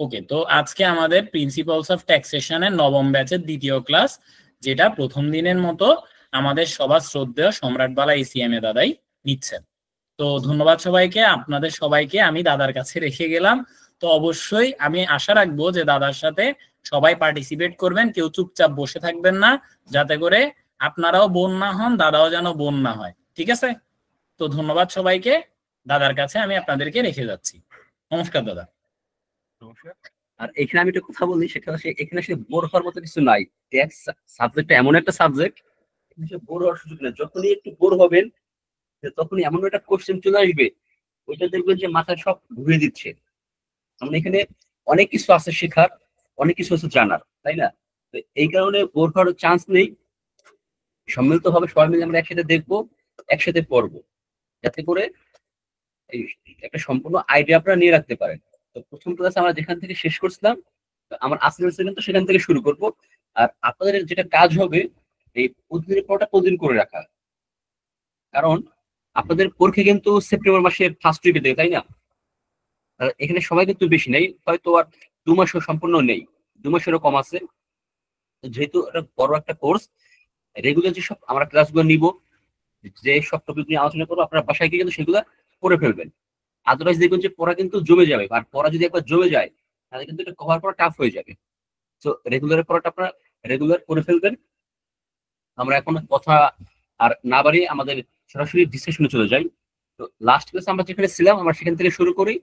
ওকে, তো আজকে আমাদের প্রিন্সিপালস অফ ট্যাক্সেশনের নবম ব্যাচের দ্বিতীয় ক্লাস, যেটা প্রথম দিনের মতো আমাদের সবার শ্রদ্ধেয় সম্রাট বালা ইসিএম এ দাদাই নিচ্ছেন। তো ধন্যবাদ সবাইকে, আপনাদের সবাইকে আমি দাদার কাছে রেখে গেলাম। তো অবশ্যই আমি আশা রাখবো যে দাদার সাথে সবাই পার্টিসিপেট করবেন, কেউ চুপচাপ বসে থাকবেন না, যাতে করে আপনারাও বোর না হন, দাদাও যেন বোর না হয়। ঠিক আছে? তো ধন্যবাদ সবাইকে, দাদার কাছে আমি আপনাদেরকে রেখে যাচ্ছি। নমস্কার দাদা। নমস্কার। আর এখানে আমি একটা কথা বলি, সেটা হচ্ছে এখানে আসলে বোর হওয়ার মতো কিছু নাই। ট্যাক্স সাবজেক্টটা এমন একটা সাবজেক্ট, বোর হওয়ার সুযোগ নেই। যখনই একটু বোর হবেন, তখনই এমন একটা কোশ্চেন চলে আসবে, ওইটা দেখবেন যে মাথায় সব ঘুরিয়ে দিচ্ছে। মানে এখানে অনেক কিছু আছে শেখার, অনেক কিছু আছে জানার, তাই না? তো এই কারণে বোর হওয়ার চান্স নেই। সম্মিলিত ভাবে সবাই মিলে আমরা একসাথে দেখবো, একসাথে পড়বো, যাতে করে এই একটা সম্পূর্ণ আইডিয়া আপনারা নিয়ে রাখতে পারেন। তো প্রথম ক্লাসে আমরা যেখান থেকে শেষ করছিলাম, আমার আসলে কিন্তু সেখান থেকে শুরু করব। আর আপনাদের যেটা কাজ হবে, এই প্রতিদিনের পড়াটা প্রতিদিন করে রাখা। কারণ আপনাদের পরীক্ষা কিন্তু সেপ্টেম্বর মাসের ফার্স্ট উইকে থেকে, তাই না? আর এখানে সময় কিন্তু বেশি নেই, হয়তো আর 2 মাসও সম্পূর্ণ নেই, 2 মাসেরও কম আছে। যেহেতু এটা বড় একটা কোর্স, রেগুলার যেসব আমরা ক্লাসগুলো নিব, যে সব টপিক নিয়ে আলোচনা করবো, আপনারা বাসায় গিয়ে কিন্তু সেগুলো করে ফেলবেন। আদারওয়াইজ দেখবেন যে পড়া কিন্তু জমে যাবে, আর পড়া যদি একবার জমে যায় তাহলে কিন্তু এটা কভার করা টাফ হয়ে যাবে। তো রেগুলার পড়াটা আপনারা রেগুলার করে ফেলবেন। আমরা এখন কথা আর না বাড়িয়ে আমাদের সরাসরি ডিসকাশনে চলে যাই। তো লাস্ট ক্লাসে আমরা যেখানে ছিলাম, আমরা সেখান থেকে শুরু করি।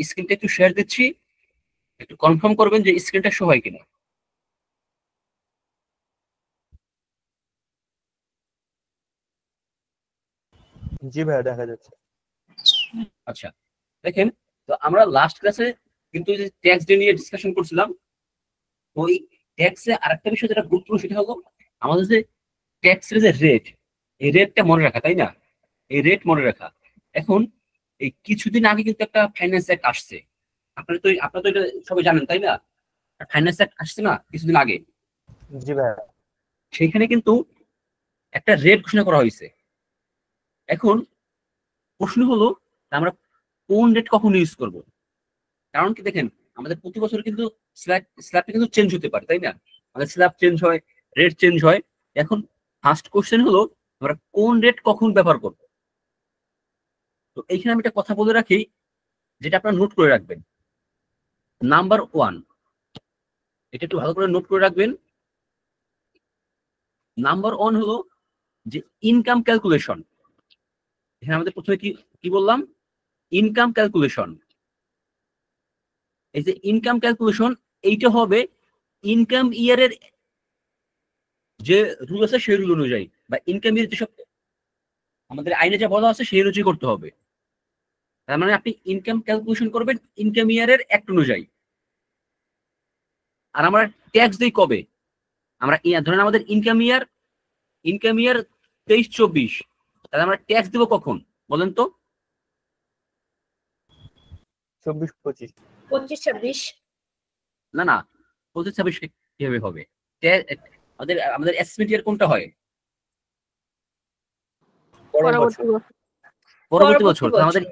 স্ক্রিনটা একটু শেয়ার দিচ্ছি, একটু কনফার্ম করবেন যে স্ক্রিনটা শো হয় কিনা। জি ভাইয়া, দেখা যাচ্ছে। আচ্ছা, দেখেন, তো আমরা লাস্ট ক্লাসে কিন্তু যে ট্যাক্স ডে নিয়ে ডিসকাশন করছিলাম, ওই ট্যাক্সে আরেকটা বিষয় যেটা গুরুত্বপূর্ণ, সেটা হলো আমাদের যে ট্যাক্সের যে রেট, এই রেটটা মনে রাখা, তাই না? এই রেট মনে রাখা। এখন এই কিছুদিন আগে কিন্তু একটা ফাইন্যান্স অ্যাক্ট আসছে, আপনারা তো এটা সবাই জানেন, তাই না? ফাইন্যান্স অ্যাক্ট আসছে না কিছুদিন আগে? জি ভাইয়া। সেইখানে কিন্তু একটা রেট ঘোষণা করা হয়েছে। এখন প্রশ্ন হলো, আমরা কোন রেট কখন ইউজ করব? কারণ কি দেখেন, আমাদের প্রতি বছর কিন্তু স্ল্যাবটা কিন্তু চেঞ্জ হতে পারে, তাই না? আমাদের স্ল্যাব চেঞ্জ হয়, রেট চেঞ্জ হয়। এখন ফার্স্ট কোশ্চেন হলো, আমরা কোন রেট কখন ব্যবহার করব? তো এইখানে আমি একটা কথা বলে রাখি, যেটা আপনারা নোট করে রাখবেন। নাম্বার 1, এটা একটু ভালো করে নোট করে রাখবেন। নাম্বার 1 হলো যে ইনকাম ক্যালকুলেশন। এখানে আমাদের প্রথমে কি কি বললাম? Income calculation. এই যে ইনকাম ক্যালকুলেশন, এইটা হবে ইনকাম ইয়ারের যে রুল আছে সেই রুল অনুযায়ী, বা ইনকাম ইয়ার যেসব আমাদের আইনে যা বলা আছে সেই অনুযায়ী করতে হবে। তার মানে আপনি ইনকাম ক্যালকুলেশন করবেন ইনকাম ইয়ারের অ্যাক্ট অনুযায়ী। আর আমরা ট্যাক্স দিই কবে? আমরা ধরেন আমাদের ইনকাম ইয়ার 23-24, তাহলে আমরা ট্যাক্স দিব কখন বলেন তো? 24-25। 25-26। না না, 25-26 কিভাবে হবে? আমাদের অ্যাসেসমেন্ট ইয়ার কোনটা হয়? পরবর্তী বছর। আমাদের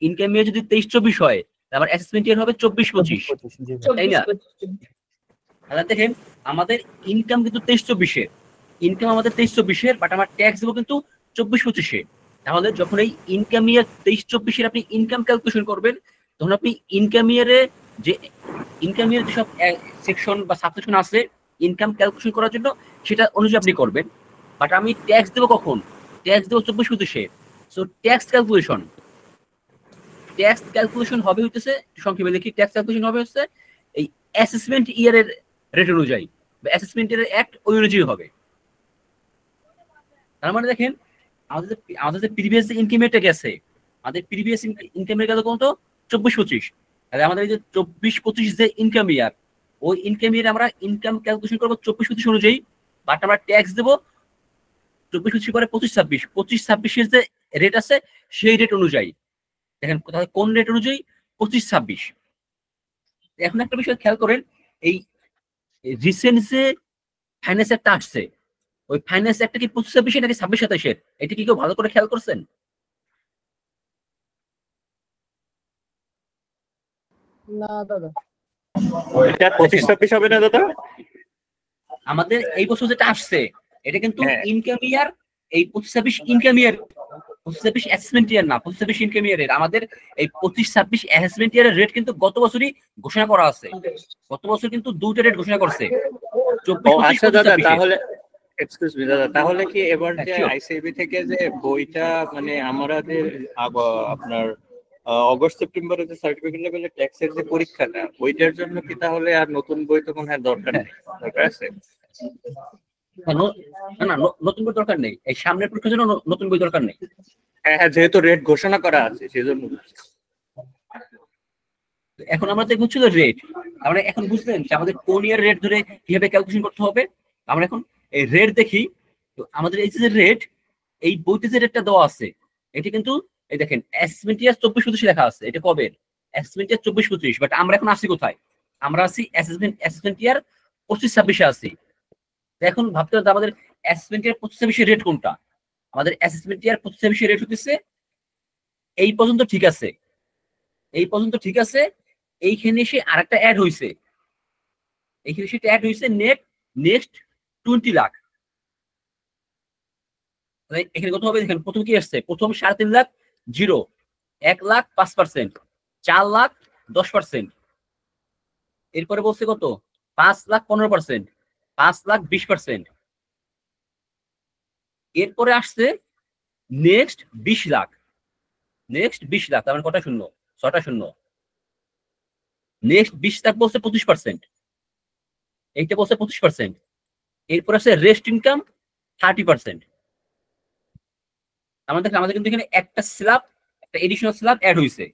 ইনকাম ইয়ার যদি 23-24 হয়, আমার অ্যাসেসমেন্ট ইয়ার হবে 24-25, তাই না? তাহলে দেখেন, আমাদের ইনকাম কিন্তু 23-24-এর, ইনকাম আমাদের 23-24-এর, বাট আমার ট্যাক্স দেবো কিন্তু 24-25-এ। তাহলে যখন এই ইনকাম ইয়ার 23-24-এর আপনি ইনকাম ক্যালকুলেশন করবেন, তখন আপনি ইনকাম ইয়ারে যেসব সেকশন বা সাবসেকশন আছে ইনকাম ক্যালকুলেশন করার জন্য, সেটা অনুযায়ী আপনি করবেন। বাট আমি ট্যাক্স দেবো কখন? ট্যাক্স দেবো 24-25-এ। সো ট্যাক্স ক্যালকুলেশন হবে হইতেছে, সংক্ষেপে দেখি, ট্যাক্স ক্যালকুলেশন হবে হচ্ছে এই অ্যাসেসমেন্ট ইয়ারের রেট অনুযায়ী, বা অ্যাসেসমেন্ট ইয়ারের অ্যাক্ট ওই অনুযায়ী হবে। তার মানে দেখেন, আমাদের যে প্রিভিয়াস ইনকাম ইয়ারটা গেছে, আমাদের প্রিভিয়াস ইনকাম ইয়ার গেল কত? 24-25। তাহলে আমাদের এই যে 24-25 যে ইনকাম ইয়ার, ওই ইনকাম ইয়ারে আমরা ইনকাম ক্যালকুলেশন করবো 24-25 অনুযায়ী, বাট আমরা ট্যাক্স দেবো 24-25 পরে 25-26, 25-26-এর যে রেট আছে সেই রেট অনুযায়ী। দেখেন কোন রেট অনুযায়ী? 25-26। এখন একটা বিষয় খেয়াল করেন, এই রিসেন্ট যে ফাইন্যান্স অ্যাক্টটা আসছে, ওই ফাইন্যান্স অ্যাক্টটা কি 25-26 নাকি 26-27-এর? এটা কি কেউ ভালো করে খেয়াল করছেন? না দাদা। এটা 25-26 হবে না দাদা? আমাদের এই বছর যেটা আসছে এটা কিন্তু হ্যাঁ। ইনকাম ইয়ার, এই 25-26 ইনকাম ইয়ার, 25-26 অ্যাসেসমেন্ট ইয়ার না, 25-26 ইনকাম ইয়ারের। আমাদের এই 25-26 অ্যাসেসমেন্ট ইয়ারের রেট কিন্তু গত বছরই ঘোষণা করা আছে। গত বছর কিন্তু দুটো রেট ঘোষণা করছে, 24-25 আচ্ছা দাদা, 25-26 তাহলে এক্সকিউজ মি দাদা, তাহলে কি এবার যে sure. আইসিবি থেকে যে বইটা মানে আমাদের আপনার অগস্ট সেপ্টেম্বরে যে সার্টিফিকেট লেভেলের ট্যাক্সের যে পরীক্ষাটা, ওইটার জন্য কি তাহলে আর নতুন বই তো মনে হয় দরকার নেই? দরকার আছে? না না, নতুন বই দরকার নেই, এই সামনের পরীক্ষার জন্য নতুন বই দরকার নেই। হ্যাঁ হ্যাঁ, যেহেতু রেট ঘোষণা করা আছে সেজন্য। এখন আমরা দেখব ছিল রেট, আমরা এখন বুঝলেন যে আমাদের কোন ইয়ার রেট ধরে কিভাবে ক্যালকুলেশন করতে হবে। আমরা এখন এই রেট দেখি। তো আমাদের এই যে রেট, এই বইতে যে রেটটা দেওয়া আছে এটা কিন্তু এই দেখেন অ্যাসেসমেন্ট ইয়ার 24-25 লেখা আছে। এটা কবে? অ্যাসেসমেন্ট ইয়ার 24-25, বাট আমরা এখন আছি কোথায়? আমরা আছি অ্যাসেসমেন্ট ইয়ার 25-26-এ আছি। এখন ভাবতে হবে আমাদের অ্যাসেসমেন্ট ইয়ার 25-26 রেট কোনটা। আমাদের অ্যাসেসমেন্ট ইয়ার 25-26 রেট হচ্ছে এই পর্যন্ত ঠিক আছে, এই পর্যন্ত ঠিক আছে। এইখানে এসে আরেকটা অ্যাড হইছে, এইখানে সেটা অ্যাড হইছে নেক্সট 20 লাখ। এখানে কত হবে দেখেন, প্রথম কি আসছে? প্রথম 3.5 লাখ 0, 1 লাখ 5%, 4 লাখ 10%, এরপরে বলছে কত 5 লাখ 15%, 5 লাখ 20%, এরপরে আসছে নেক্সট 20 লাখ, নেক্সট 20 লাখ, তার মানে কটা শূন্য? 6টা শূন্য। নেক্সট 20 লাখ বলছে 25%, এইটা বলছে 25%, এরপর আছে রেস্ট ইনকাম 30%। আমাদের কিন্তু এখানে একটা স্ল্যাব, একটা এডিশনাল স্ল্যাব অ্যাড হইছে।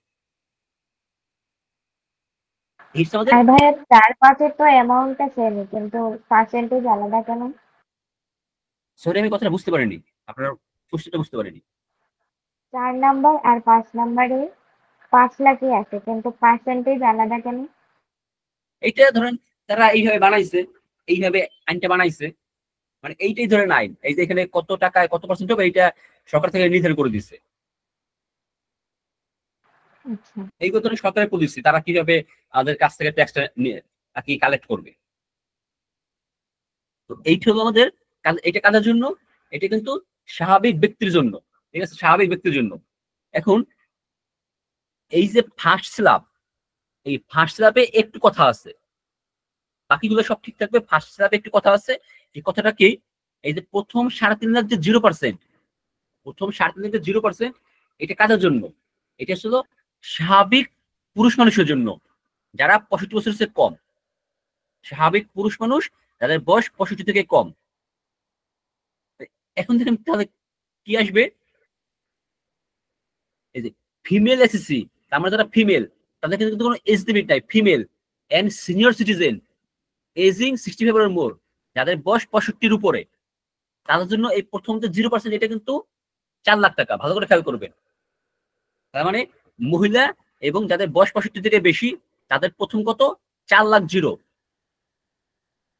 আর ভাইয়া 4-5 তো অ্যামাউন্টটা সেমই, কিন্তু পার্সেন্টেজ আলাদা কেন? সরি আমি কথাটা বুঝতে পারিনি, আপনার কোশ্চেনটা বুঝতে পারিনি। 4 নাম্বার আর 5 নাম্বারে 5 লাখই আছে, কিন্তু পার্সেন্টেজ আলাদা কেন? এইটা ধরেন তারা এইভাবে বানাইছে, এইভাবে আইনটা বানাইছে, মানে এইটাই ধরেন আইন। এই যে এখানে কত টাকায় কত পার্সেন্ট হবে এইটা সরকার থেকে নির্ধারণ করে দিচ্ছে। আচ্ছা, এই কথা সরকারের পলিসি, তারা কিভাবে আমাদের কাছ থেকে ট্যাক্সটা আর কি কালেক্ট করবে। তো এইটা হলো আমাদের এটা কাদের জন্য? এটা কিন্তু স্বাভাবিক ব্যক্তির জন্য, ঠিক আছে, স্বাভাবিক ব্যক্তির জন্য। এখন এই যে ফার্স্ট স্ল্যাব, এই ফার্স্ট স্ল্যাবে একটু কথা আছে, বাকিগুলো সব ঠিক থাকবে, ফার্স্ট স্ল্যাবে একটু কথা আছে। এই কথাটা কি? এই যে প্রথম 3.5 লাখ যে 0%, প্রথম 3.5 লাখ যে 0%, এটা কাদের জন্য? এটা ছিল স্বাভাবিক পুরুষ মানুষের জন্য যারা 65 বছরের চেয়ে কম, স্বাভাবিক পুরুষ মানুষ যাদের বয়স 65 থেকে কম। এখন দেখেন তাহলে কি আসবে? এই যে ফিমেল এসএসসি, আমরা যারা ফিমেল তাদের কিন্তু কোনো এজ লিমিট নাই। Female and senior citizen aging 65 এর মোর, যাদের বয়স 65-র উপরে, তাদের জন্য এই প্রথম যে 0% এটা কিন্তু 4 লাখ টাকা। ভালো করে খেয়াল করবেন। তার মানে মহিলা এবং যাদের বয়স 65 থেকে বেশি তাদের প্রথম কত? 4 লাখ 0।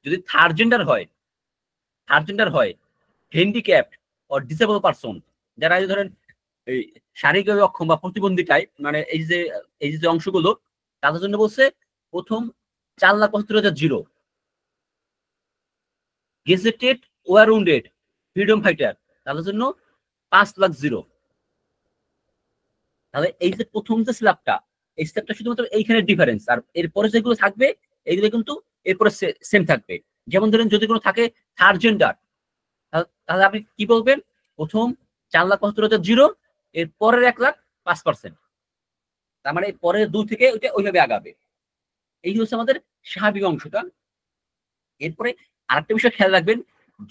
যদি থার্ড জেন্ডার হয়, হ্যান্ডিক্যাপড অর ডিসেবল পারসন, যারা ধরেন এই শারীরিকভাবে অক্ষম বা প্রতিবন্ধী টাইপ, মানে এই যে অংশগুলো, তাদের জন্য বলছে প্রথম 4,75,000 0। Gazetted war wounded freedom fighter, তাদের জন্য 5 লাখ 0। তাহলে এই যে প্রথম যে স্ল্যাবটা, এই স্ল্যাবটা শুধুমাত্র এইখানে ডিফারেন্স, আর এরপরে যেগুলো থাকবে এইগুলো কিন্তু এরপরে সেম থাকবে। যেমন ধরেন যদি কোনো থাকে থার্ড জেন্ডার, তাহলে আপনি কি বলবেন? প্রথম 4,75,000 0, এর পরের 1 লাখ 5%, তার মানে পরের 2 থেকে ওইটা ওইভাবে আগাবে। এই হচ্ছে আমাদের স্বাভাবিক অংশটা। এরপরে আরেকটা বিষয় খেয়াল রাখবেন,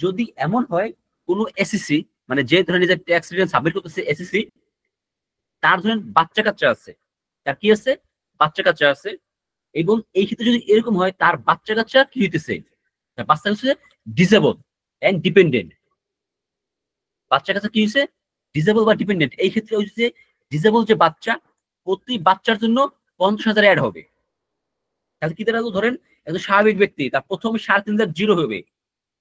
যদি এমন হয় কোনো এসএসসি, মানে যে ধরেন যে ট্যাক্স রিটার্ন সাবমিট করতেছে এসএসসি, তার ধরেন বাচ্চা কাচ্চা আছে, তার কি আছে? বাচ্চা কাচ্চা আছে। এবং এই ক্ষেত্রে যদি এরকম হয় তার বাচ্চা কাচ্চা কি হইতেছে? বাচ্চা হচ্ছে ডিসেবল এন্ড ডিপেন্ডেন্ট। বাচ্চা কাচ্চা কি হয়েছে? ডিসেবল বা ডিপেন্ডেন্ট। এই ক্ষেত্রে ওই যে ডিসেবল যে বাচ্চা, প্রতি বাচ্চার জন্য 50,000 অ্যাড হবে। তাহলে কি দাঁড়ালো? ধরেন একজন স্বাভাবিক ব্যক্তি, তার প্রথম 3.5 লাখ 0 হবে,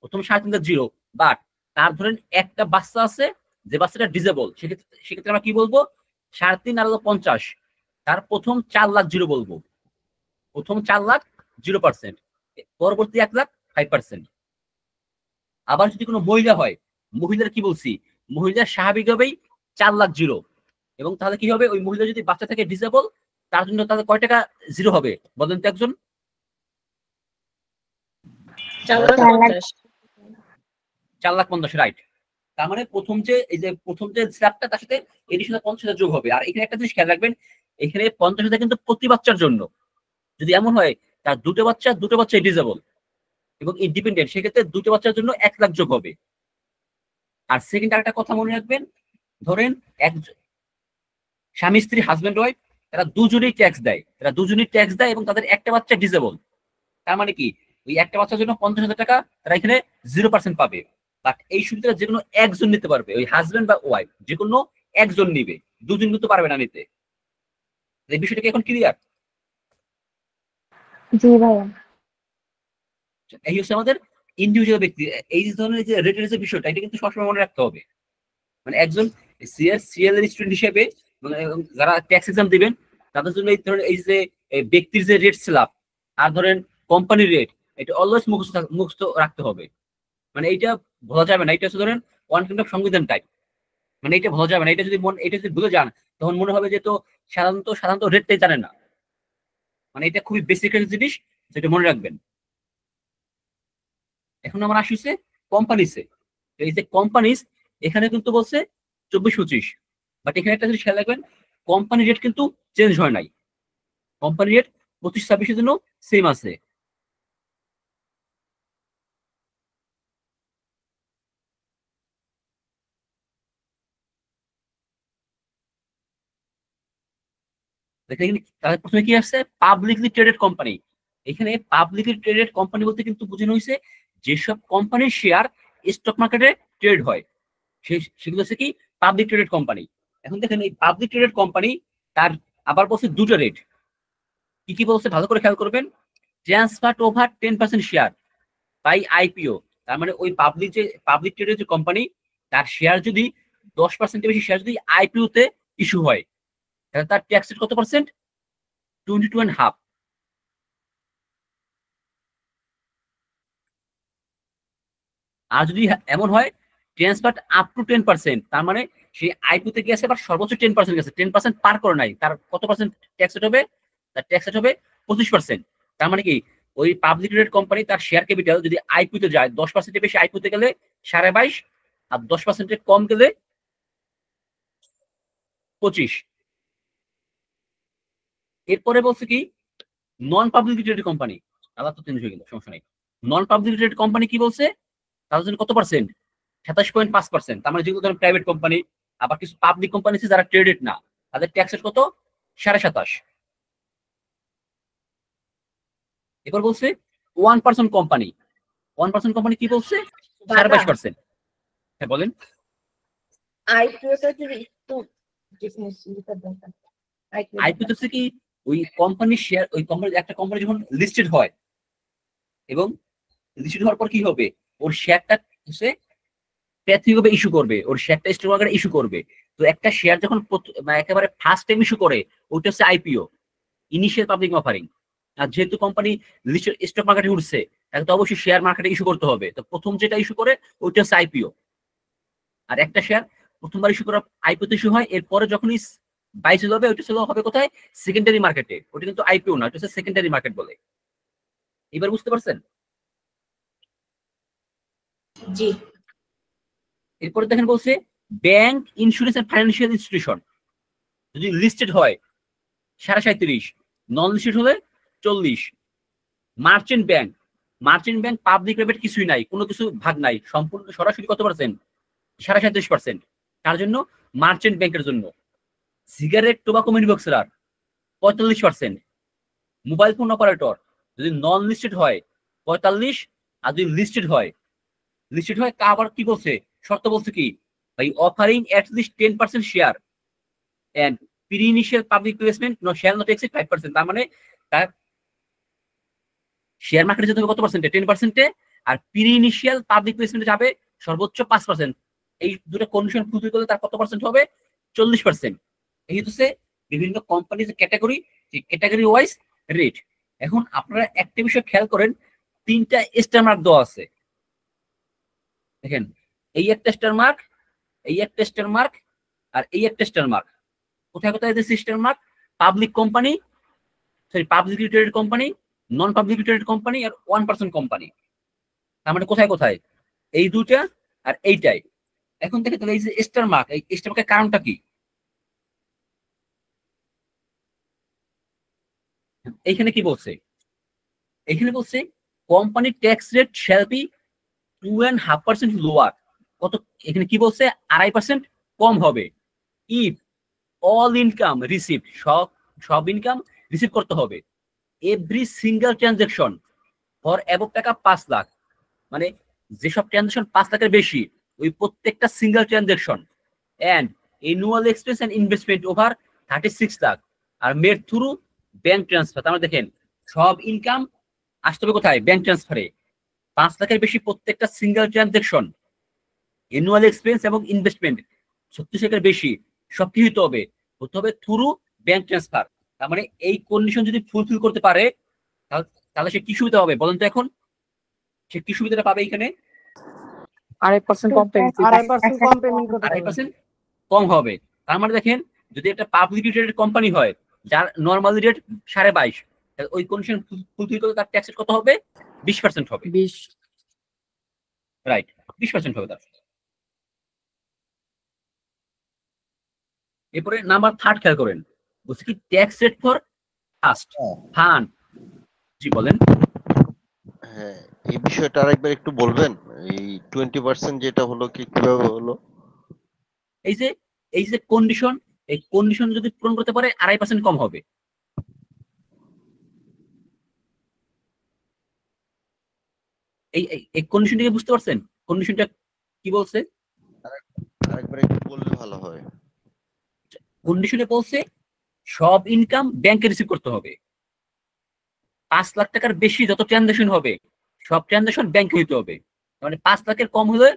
প্রথম 3.5 লাখ 0, বাট তার ধরেন একটা বাচ্চা আছে যে বাচ্চাটা ডিসেবল, সেক্ষেত্রে আমরা কি বলবো? 3.5 আর 50, তার প্রথম 4 লাখ 0 বলবো, প্রথম 4 লাখ 0%, পরবর্তী 1 লাখ 5%। আবার যদি কোনো মহিলা হয়, মহিলার কি বলছি, মহিলার স্বাভাবিকভাবেই 4 লাখ 0। এবং তাহলে কি হবে, ওই মহিলা যদি বাচ্চা থাকে ডিসেবল, তার জন্য তাদের কয় টাকা জিরো হবে বলেন তো একজন? 4,50,000, রাইট। তার মানে প্রথম যে স্ল্যাবটা তার সাথে এডিশনাল 50,000 যোগ হবে। আর এখানে একটা জিনিস খেয়াল রাখবেন, এখানে 50,000 কিন্তু প্রতি বাচ্চার জন্য। যদি এমন হয় তার দুটো বাচ্চা ডিসেবল এবং ইন্ডিপেন্ডেন্ট, সেক্ষেত্রে দুটো বাচ্চার জন্য 1 লাখ যোগ হবে। আর সেকেন্ড আরেকটা কথা মনে রাখবেন, ধরেন এক স্বামী স্ত্রী হাজব্যান্ড ওয়াইফ, তারা দুজনেই ট্যাক্স দেয় এবং তাদের একটা বাচ্চা ডিসেবল। তার মানে কি, ওই একটা বাচ্চার জন্য 50,000 টাকা তারা এখানে 0% পাবে। বাট এই সুবিধাটা যে কোনো একজন নিতে পারবে, ওই হাজব্যান্ড বা ওয়াইফ যে কোনো একজন নিবে, দুজন কিন্তু পারবে না নিতে। এই বিষয়টা কি এখন ক্লিয়ার? জি ভাইয়া। এই হচ্ছে আমাদের ইন্ডিভিজুয়াল ব্যক্তি। এই ধরনের যে রেটের যে বিষয়টা, এটা কিন্তু সবসময় মনে রাখতে হবে। মানে একজন সিএল এর স্টুডেন্ট হিসেবে যারা ট্যাক্স এক্সাম দিবেন, তাদের জন্য এই ধরনের এই যে ব্যক্তির যে রেট স্ল্যাব আর ধরেন কোম্পানির রেট, এটা অলওয়েজ মুখস্থ রাখতে হবে। মানে এইটা ভোলা যাবে না। এটা হচ্ছে ধরেন ওয়ান কাইন্ড অফ সংবিধান টাইপ, মানে এটা ভোলা যাবে না। এটা যদি ভুলে যান, তখন মনে হবে যে তো সাধারণত রেটটাই জানেন না। মানে এটা খুবই বেসিক একটা জিনিস, যেটা মনে রাখবেন। এখন আমরা আসছে কোম্পানিসে। এই যে কোম্পানিস, এখানে কিন্তু বলছে 24-25, বাট এখানে একটা জিনিস খেয়াল রাখবেন, কোম্পানি রেট কিন্তু চেঞ্জ হয় নাই। কোম্পানি রেট 25-26 জন্য সেম আছে। দেখেন তাহলে প্রথমে কি আসছে, পাবলিকলি ট্রেডেড কোম্পানি। এখানে পাবলিকলি ট্রেডেড কোম্পানি বলতে কিন্তু বোঝানো হয়েছে যেসব কোম্পানির শেয়ার স্টক মার্কেটে ট্রেড হয়, সেগুলো হচ্ছে কি পাবলিক ট্রেডেড কোম্পানি। এখন দেখেন এই পাবলিক ট্রেডেড কোম্পানি, তার আবার বলছে দুটো রেট। কি কি বলছে ভালো করে খেয়াল করবেন। Transfer over 10% share by IPO. তার মানে ওই পাবলিক ট্রেডেড যে কোম্পানি, তার শেয়ার যদি 10%-এর বেশি শেয়ার যদি আইপিও তে ইস্যু হয়, তাহলে তার ট্যাক্স রেট কত পার্সেন্ট? 22.5। আর যদি এমন হয় ট্রান্সফার আপ টু 10%, তার মানে সেই আইপিও তে গেছে বা সর্বোচ্চ 10% গেছে, 10% পার করে নাই, তার কত পার্সেন্ট ট্যাক্স রেট হবে? তার ট্যাক্স রেট হবে 25%। তার মানে কি, ওই পাবলিক ট্রেডেড কোম্পানি তার শেয়ার ক্যাপিটাল যদি আইপিও তে যায়, 10%-এর বেশি আইপিও তে গেলে 22.5, আর 10%-এর কম গেলে 25। এরপরে বলছে কি, নন পাবলিক ট্রেডেড কোম্পানি, আলাদা তো চেঞ্জ হয়ে গেল, সমস্যা নাই। নন পাবলিক ট্রেডেড কোম্পানি কি বলছে, তাদের জন্য কত পার্সেন্ট? 27.5%। তার মানে যেগুলো ধরেন প্রাইভেট কোম্পানি, আবার কিছু পাবলিক কোম্পানি আছে যারা ট্রেডেড না, তাদের ট্যাক্স রেট কত? 27.5। এবার বলছে 1% কোম্পানি। 1% কোম্পানি কি বলছে? 22%। হ্যাঁ বলেন। আইপিও হচ্ছে কি, ওই কোম্পানির শেয়ার, ওই কোম্পানির একটা কোম্পানি যখন লিস্টেড হয়, এবং লিস্টেড হওয়ার পর কি হবে, ওর শেয়ারটা হচ্ছে প্রাথমিকভাবে ইস্যু করবে, ওর শেয়ারটা স্টক মার্কেটে ইস্যু করবে। তো একটা শেয়ার যখন একেবারে ফার্স্ট টাইম ইস্যু করে, ওইটা হচ্ছে আইপিও, ইনিশিয়াল পাবলিক অফারিং। আর যেহেতু কোম্পানি লিস্টেড স্টক মার্কেটে উঠছে, তাকে তো অবশ্যই শেয়ার মার্কেটে ইস্যু করতে হবে। তো প্রথম যেটা ইস্যু করে ওইটা হচ্ছে আইপিও। আর একটা শেয়ার প্রথমবার ইস্যু করা আইপিও তে ইস্যু হয়, এরপরে যখনই বাইশ হবে, ওইটা ছিল হবে কোথায়? সেকেন্ডারি মার্কেটে। ওটা কিন্তু আইপিও না, ওটা হচ্ছে সেকেন্ডারি মার্কেট বলে। এবার বুঝতে পারছেন? জি। এরপরে দেখেন বলছে bank, insurance and financial institution যদি লিস্টেড হয় 37.5, নন লিস্টেড হলে 40। মার্চেন্ট ব্যাংক পাবলিক প্রাইভেট কিছুই নাই, কোনো কিছু ভাগ নাই, সম্পূর্ণ সরাসরি কত পার্সেন্ট? 37.5%। তার জন্য মার্চেন্ট ব্যাংকের জন্য। Cigarette, tobacco manufacturer 45%। Mobile phone operator যদি নন লিস্টেড হয় 45, আর যদি লিস্টেড হয় আবার কি বলছে, শর্ত বলছে কি ভাই, offering at least 10% share and pre initial public placement shall not exceed 5%। তার মানে তার শেয়ার মার্কেটে যেতে হবে কত পার্সেন্টে? 10%-এ। আর প্রি ইনিশিয়াল পাবলিক প্লেসমেন্টে যাবে সর্বোচ্চ 5%। এই দুটো কন্ডিশন ফুলফিল করলে তার কত পার্সেন্ট হবে? 40%। এই হচ্ছে বিভিন্ন কোম্পানির ক্যাটাগরি ওয়াইজ রেট। এখন আপনারা একটা বিষয় খেয়াল করেন, 3টা স্টার মার্ক দেওয়া আছে। দেখেন, এই একটা স্টার মার্ক, এই একটা স্টার মার্ক, আর এই একটা স্টার মার্ক। কোথায় কোথায় দিয়েছে star mark? Public company, sorry publicly traded company, non publicly traded company, আর 1% কোম্পানি। তার মানে কোথায় কোথায়? এই দুইটা আর এইটাই। এখন দেখে তাহলে এই যে স্টার মার্ক, এই স্টার মার্কের কারণটা কি? এইখানে কি বলছে? এখানে বলছে company tax rate shall be 2.5% lower. কত? এখানে কি বলছে? 2.5% কম হবে। ইফ অল ইনকাম রিসিভ, সব ইনকাম রিসিভ করতে হবে। Every single transaction for above টাকা 5 লাখ, মানে যেসব ট্রানজাকশন 5 লাখের বেশি, ওই প্রত্যেকটা single transaction and annual expense and investment over 36 lakh আর মেড থ্রু ব্যাংক ট্রান্সফার। তার মানে দেখেন, সব ইনকাম আসতে হবে কোথায়? ব্যাংক ট্রান্সফারে। 5 লাখের বেশি প্রত্যেকটা সিঙ্গেল ট্রানজাকশন, অ্যানুয়াল এক্সপেন্স এবং ইনভেস্টমেন্ট 36 লাখের বেশি, সব কি হতে হবে? হতে হবে থ্রু ব্যাংক ট্রান্সফার। তার মানে এই কন্ডিশন যদি ফুলফিল করতে পারে, তাহলে সে কি সুবিধা হবে বলেন তো? এখন সে কি সুবিধাটা পাবে? এখানে 2.5% কম পেমেন্ট, 2.5% কম পেমেন্ট করতে হবে। 2.5% কম হবে। তার মানে দেখেন, যদি একটা পাবলিকলি ট্রেডেড কোম্পানি হয় যার নরমালি রেট 22.5, ওই কন্ডিশন ফুলফিল করলে তার ট্যাক্স কত হবে? 20% হবে। 20। রাইট, 20% হবে তার। এরপরে নাম্বার 3 খেয়াল করেন, বলছে কি tax rate for first fund. জি বলেন। হ্যাঁ, এই বিষয়টা আরেকবার একটু বলবেন? এই 20% যেটা হলো কি কিভাবে হলো? এই যে কন্ডিশন, এই কন্ডিশন যদি পূরণ করতে পারে 2.5% কম হবে। এই কন্ডিশনটাকে বুঝতে পারছেন? কন্ডিশনটা কি বলছে? আরেকবার একটু বললে ভালো হয়। কন্ডিশনে বলছে সব ইনকাম ব্যাংকে রিসিভ করতে হবে। 5 লাখ টাকার বেশি যত ট্রানজাকশন হবে, সব ট্রানজাকশন ব্যাংকে হইতে হবে। মানে 5 লাখের কম হলে,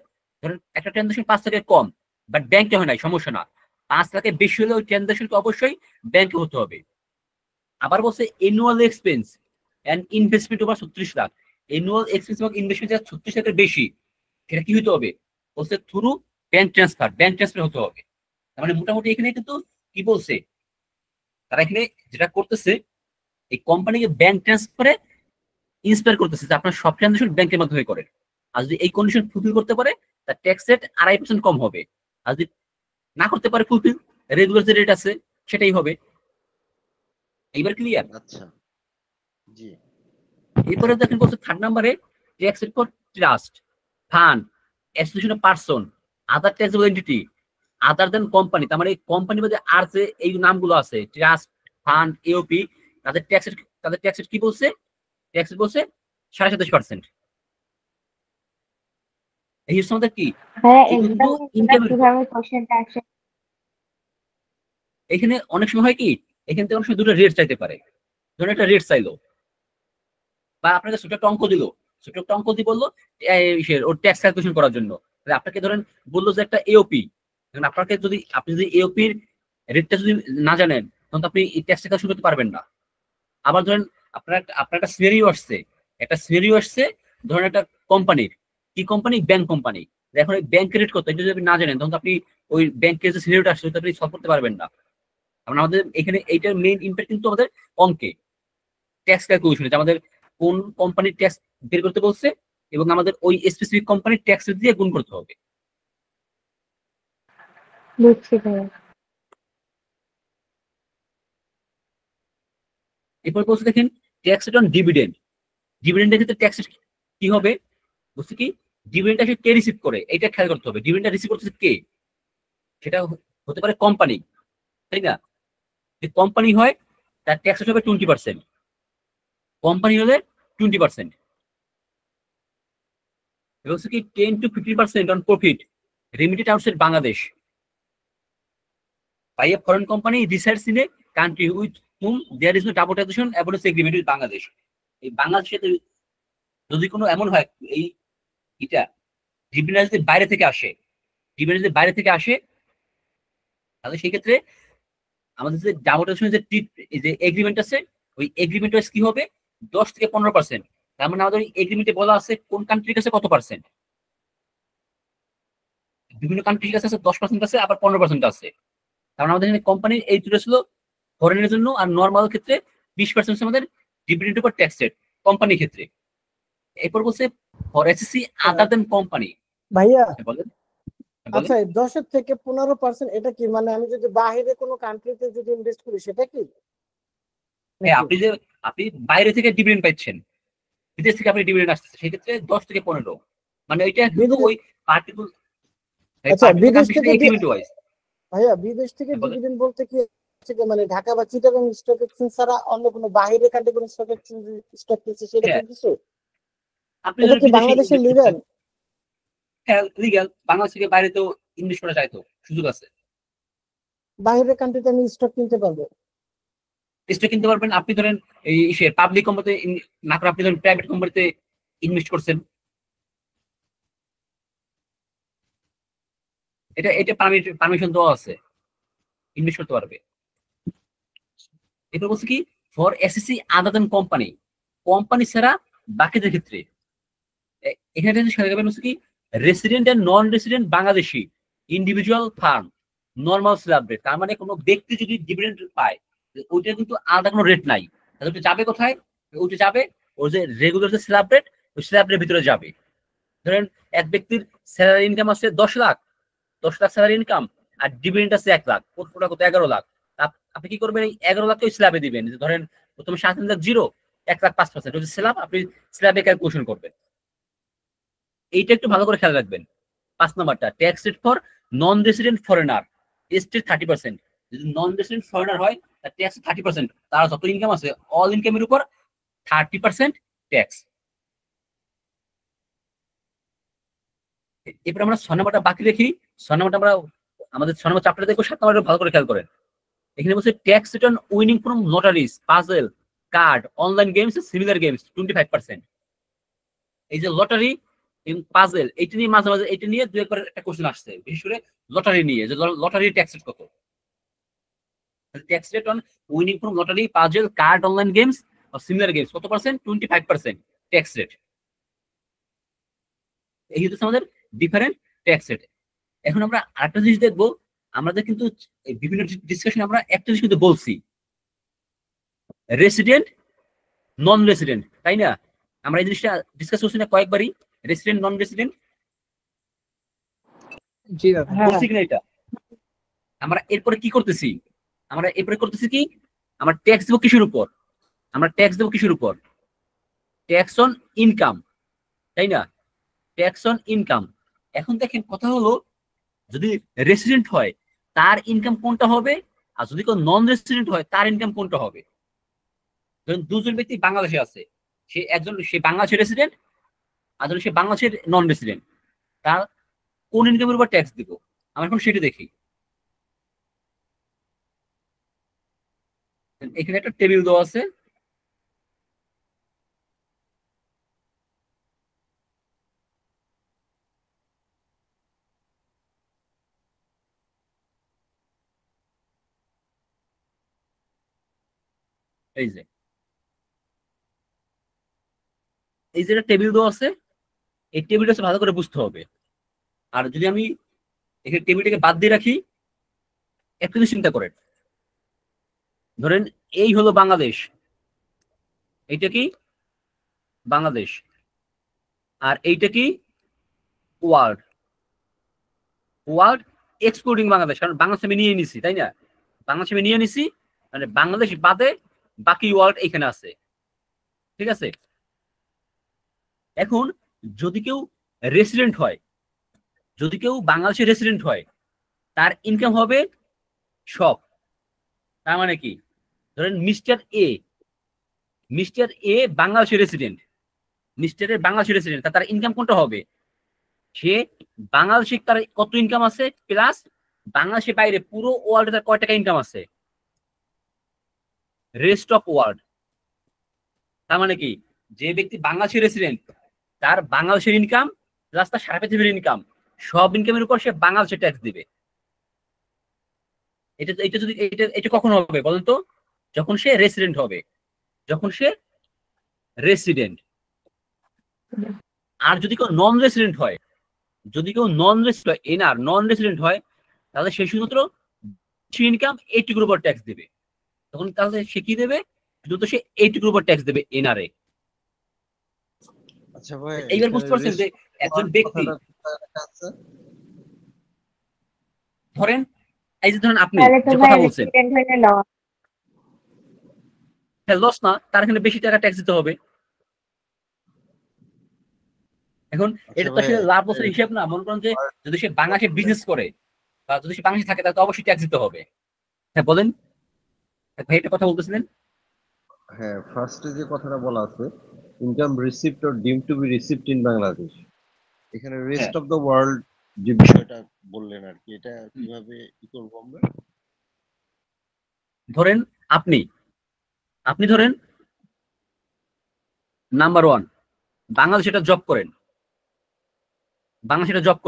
ধরেন একটা ট্রানজাকশন 5 লাখের কম বাট ব্যাংকে হয় নাই, সমস্যা না। 5 লাখের বেশি হলে ওই ট্রানজাকশনকে অবশ্যই ব্যাংকে হতে হবে। আবার বলছে annual expense and investment over 36 lakh. Annual expense এবং ইনভেস্টমেন্ট যা 36 লাখের বেশি, সেটা কি হতে হবে? বলছে through bank transfer, bank transfer হতে হবে। তার মানে মোটামুটি এখানে কিন্তু কি বলছে, তারা এখানে যেটা করতেছে, এই কোম্পানিকে ব্যাংক ট্রান্সফারে ইন্সপায়ার করতেছে যে আপনার সব ট্রানজাকশন ব্যাংকের মাধ্যমে করেন। আর যদি এই কন্ডিশন ফুলফিল করতে পারে, তার ট্যাক্স রেট 2.5% কম হবে। আর যদি না করতে পারে ফুলফিল, রেগুলার যে রেট আছে সেটাই হবে। এইবার ক্লিয়ার? আচ্ছা, জি। এরপরে দেখেন বলছে 3 নম্বরে tax rate for trust fund association of person other taxable entity other than company. তার মানে কোম্পানি মধ্যে আর যে এই নামগুলো আছে, ট্রাস্ট, ফান্ড, এওপি, তাদের ট্যাক্স রেট কি বলছে? ট্যাক্স রেট বলছে 27.5%। এই হচ্ছে আমাদের কি হ্যাঁ, এগুলো কিন্তু এক্সামে ইনকাম। কিভাবে কোশ্চেনটা আসে? এখানে অনেক সময় হয় কি, এখান থেকে অনেক সময় দুটো রেট চাইতে পারে। ধরুন একটা রেট চাইলো, বা আপনাকে ছোট একটা অঙ্ক দিল, ছোট একটা অঙ্ক দিয়ে বললো ওর ট্যাক্স ক্যালকুলেশন করার জন্য। আপনাকে ধরেন বললো যে একটা এওপি, আপনাকে যদি আপনি যদি এওপির রেটটা যদি না জানেন, তখন তো আপনি এই ট্যাক্স ক্যালকুলেশন করতে পারবেন না। আবার ধরেন আপনার একটা সিনারিও আসছে, ধরেন একটা কোম্পানির, কি কোম্পানি? Bank company. এখন ওই ব্যাংক রেট কত, এটা যদি আপনি না জানেন, তখন তো আপনি ওই ব্যাংকের যে সিনারিওটা আসছে ওটা আপনি সলভ করতে পারবেন না। আমাদের এখানে এইটার মেইন ইম্প্যাক্ট কিন্তু আমাদের অঙ্কে, ট্যাক্স ক্যালকুলেশনে, আমাদের কোন কোম্পানির ট্যাক্স বের করতে বলছে এবং আমাদের ওই স্পেসিফিক কোম্পানির ট্যাক্স দিয়ে গুণ করতে হবে। বুঝছি ভাইয়া। এরপর বলছে দেখেন ট্যাক্স রেট অন ডিভিডেন্ড। ডিভিডেন্ডের ক্ষেত্রে ট্যাক্স কি হবে? বলছে কি ডিভিডেন্ডটা কে রিসিভ করে, এটা খেয়াল করতে হবে। ডিভিডেন্ডটা রিসিভ করতেছে কে? সেটা হতে পারে কোম্পানি, তাই না? যদি কোম্পানি হয় তার ট্যাক্স রেট হবে 20%। কোম্পানি হলে 20%। বলছে কি 10 to 15% on profit remitted outside Bangladesh by a foreign company resides in a country with whom there is no double taxation abolition agreement with Bangladesh. এই বাংলাদেশে যদি কোনো এমন হয়, এই এটা ডিভিডেন্ড যদি বাইরে থেকে আসে, তাহলে সেই ক্ষেত্রে আমাদের যে ডাবল ট্যাক্সেশন যে এগ্রিমেন্ট আছে, ওই এগ্রিমেন্ট কি হবে? 10 থেকে 15%। তার মানে আমাদের এগ্রিমেন্টে বলা আছে কোন কান্ট্রির কাছে কত পার্সেন্ট। বিভিন্ন কান্ট্রির কাছে আছে 10% আছে, আবার 15% আছে। কারণ আমাদের এখানে কোম্পানির এই দুটো ছিল ফরেনের জন্য, আর নর্মাল ক্ষেত্রে 20% আমাদের ডিভিডেন্ড উপর ট্যাক্স রেট কোম্পানির ক্ষেত্রে। এরপর বলছে for SSC other than company. ভাইয়া বলেন আচ্ছা 10 থেকে 15% এটা কি মানে আমি যদি বাইরে কোনো কান্ট্রিতে যদি ইনভেস্ট করি সেটা কি? আপনি বাইরে থেকে ডিভিডেন্ড পাচ্ছেন, বিদেশ থেকে আপনি ডিভিডেন্ড আসতেছে, সেক্ষেত্রে 10 থেকে 15। মানে ওইটা কিন্তু ওই পার্টিকুলার আচ্ছা বিদেশ থেকে এগ্রিমেন্ট ওয়াইজ। ভাইয়া বিদেশ থেকে ডিভিডেন্ড বলতে কি মানে ঢাকা বা চিটাগং স্টক এক্সচেঞ্জ ছাড়া অন্য কোনো বাইরের কান্ট্রি কোনো স্টক এক্সচেঞ্জ সেটা কি কিছু? আপনি এটা কি বাংলাদেশের লিগাল? হ্যাঁ লিগ্যাল। বাংলাদেশ থেকে বাইরে তো ইনভেস্ট করা যায়, তো সুযোগ আছে। বাইরের কান্ট্রিতে আমি স্টক কিনতে পারবো? স্টক কিনতে পারবেন। আপনি ধরেন এই পাবলিক কোম্পানিতে না করে আপনি ধরেন প্রাইভেট কোম্পানিতে ইনভেস্ট করছেন, এটা এটা পারমিশন দেওয়া আছে, ইনভেস্ট করতে পারবে। এরপর বলছে কি for SSC other than company, company ছাড়া বাকিদের ক্ষেত্রে। এখানে বলছে কি resident and non resident Bangladeshi individual firm normal slab rate. তার মানে কোনো ব্যক্তি যদি ডিভিডেন্ড পায় ওইটা কিন্তু আলাদা কোনো রেট নাই, ওইটা যাবে কোথায়? ওইটা যাবে ওই যে রেগুলার যে স্ল্যাব রেট, ওই স্ল্যাব রেটের ভিতরে যাবে। ধরেন এক ব্যক্তির স্যালারি ইনকাম আছে 10 লাখ, 10 লাখ স্যালারি ইনকাম, আর ডিভিডেন্ড আছে 1 লাখ, পুরোটা কত 11 লাখ। আপনি কি করবেন? এই 11 লাখকে ওই স্ল্যাবে দিবেন। ধরেন প্রথমে 7 লাখ 0, 1 লাখ 5%, ওই স্ল্যাব আপনি স্ল্যাবে ক্যালকুলেশন করবেন। এইটা একটু ভালো করে খেয়াল রাখবেন। 5 নাম্বারটা tax rate for non resident foreigner estate 30%। যদি নন রেসিডেন্ট ফরেনার হয় তার ট্যাক্স 30%। তার যত ইনকাম আছে অল ইনকামের উপর 30% ট্যাক্স। এরপর আমরা 6 নাম্বারটা বাকি রেখি। 6 নাম্বারটা আমরা আমাদের 6 নাম্বার চ্যাপ্টারে দেখো, 7 নাম্বারটা ভালো করে খেয়াল করেন। এখানে বলছে tax return winning from lotteries, puzzle, card, online games, similar games 25%। এই যে লটারি, পাজল, এইটা নিয়ে মাঝে মাঝে এটা নিয়ে দুই একবার একটা কোশ্চেন আসছে, বিশেষ করে লটারি নিয়ে, যে লটারি ট্যাক্স রেট কত। Tax rate on winning from lottery, puzzle, card, online games আর সিমিলার গেমস কত পার্সেন্ট? 25% tax rate. এই হচ্ছে আমাদের ডিফারেন্ট ট্যাক্স রেট। এখন আমরা আরেকটা জিনিস দেখবো, আমাদের কিন্তু বিভিন্ন ডিসকাশনে আমরা একটা জিনিস কিন্তু বলছি, রেসিডেন্ট নন রেসিডেন্ট, তাই না? আমরা এই জিনিসটা ডিসকাস করছি না কয়েকবারই, রেসিডেন্ট নন রেসিডেন্ট। জি দাদা বলছি কিনা এটা? আমরা এরপরে কি করতেছি? আমরা এরপরে করতেছি কি, আমরা ট্যাক্স দেবো কিসের উপর? আমরা ট্যাক্স দেবো কিসের উপর? ট্যাক্স অন ইনকাম, তাই না? Tax on income. এখন দেখেন কথা হলো, যদি রেসিডেন্ট হয় তার ইনকাম কোনটা হবে, আর যদি কেউ নন রেসিডেন্ট হয় তার ইনকাম কোনটা হবে? ধরুন দুজন ব্যক্তি বাংলাদেশে আছে, সে বাংলাদেশের রেসিডেন্ট, আর ধরুন সে বাংলাদেশের নন রেসিডেন্ট, তার কোন ইনকামের উপর ট্যাক্স দিব? আমরা এখন সেটা দেখি। এখানে একটা টেবিল দেওয়া আছে, এই যে একটা টেবিল দেওয়া আছে, এই টেবিলটা ভালো করে বুঝতে হবে। আর যদি আমি এখানে টেবিলটাকে বাদ দিয়ে রাখি, একটু চিন্তা করেন, ধরেন এই হলো বাংলাদেশ, এইটা কি বাংলাদেশ, আর এইটা কি ওয়ার্ল্ড। ওয়ার্ল্ড এক্সক্লুডিং বাংলাদেশ, কারণ বাংলাদেশ আমি নিয়ে নিছি, তাই না? বাংলাদেশ আমি নিয়ে নিছি, মানে বাংলাদেশ বাদে বাকি ওয়ার্ল্ড এখানে আছে, ঠিক আছে? এখন যদি কেউ রেসিডেন্ট হয়, যদি কেউ বাংলাদেশের রেসিডেন্ট হয়, তার ইনকাম হবে সব। তার মানে কি, ধরেন মিস্টার এ বাংলাদেশের রেসিডেন্ট, বাংলাদেশের রেসিডেন্ট, তার ইনকাম কোনটা হবে? সে বাংলাদেশে তার কত ইনকাম আছে, প্লাস বাংলাদেশের বাইরে পুরো ওয়ার্ল্ডে তার কয় টাকা ইনকাম আছে, রেস্ট অফ ওয়ার্ল্ড। তার মানে কি, যে ব্যক্তি বাংলাদেশের রেসিডেন্ট তার বাংলাদেশের ইনকাম প্লাস তার সারা পৃথিবীর ইনকাম, সব ইনকামের উপর সে বাংলাদেশের ট্যাক্স দিবে। এটা কখন হবে বলেন তো? যখন সে রেসিডেন্ট হবে, যখন সে রেসিডেন্ট। আর যদি কেউ নন রেসিডেন্ট হয়, যদি কেউ non resident NR non resident হয়, তাহলে সে শুধুমাত্র ইনকাম এইটুকুর উপর ট্যাক্স দেবে। তখন তাহলে সে কি দেবে? শুধুমাত্র সে এইটুকুর উপর ট্যাক্স দেবে এনআরএ। আচ্ছা ভাই, এইবার বুঝতে পারছেন যে একজন ব্যক্তি, ধরেন এই যে ধরেন আপনি তাহলে তো যে ভাই কথা বলছেন, রেসিডেন্ট হইলে লস। লস না, তার এখানে বেশি টাকা ট্যাক্স দিতে হবে। এখন এটা তো আসলে লাভ লসের হিসাব না। মনে করেন যে যদি সে বাংলাদেশে বিজনেস করে বা যদি সে বাংলাদেশে থাকে, তাহলে তো অবশ্যই ট্যাক্স দিতে হবে। হ্যাঁ বলেন ভাই, এটা কথা বলতেছিলেন। হ্যাঁ, ফার্স্টে যে কথাটা বলা আছে, income received or deemed to be received in Bangladesh, এখানে রেস্ট অফ দ্য ওয়ার্ল্ড যে বিষয়টা বললেন আর কি, এটা কিভাবে কি করব আমরা? ধরেন আপনি ধরেন নাম্বার 1 বাংলাদেশে একটা জব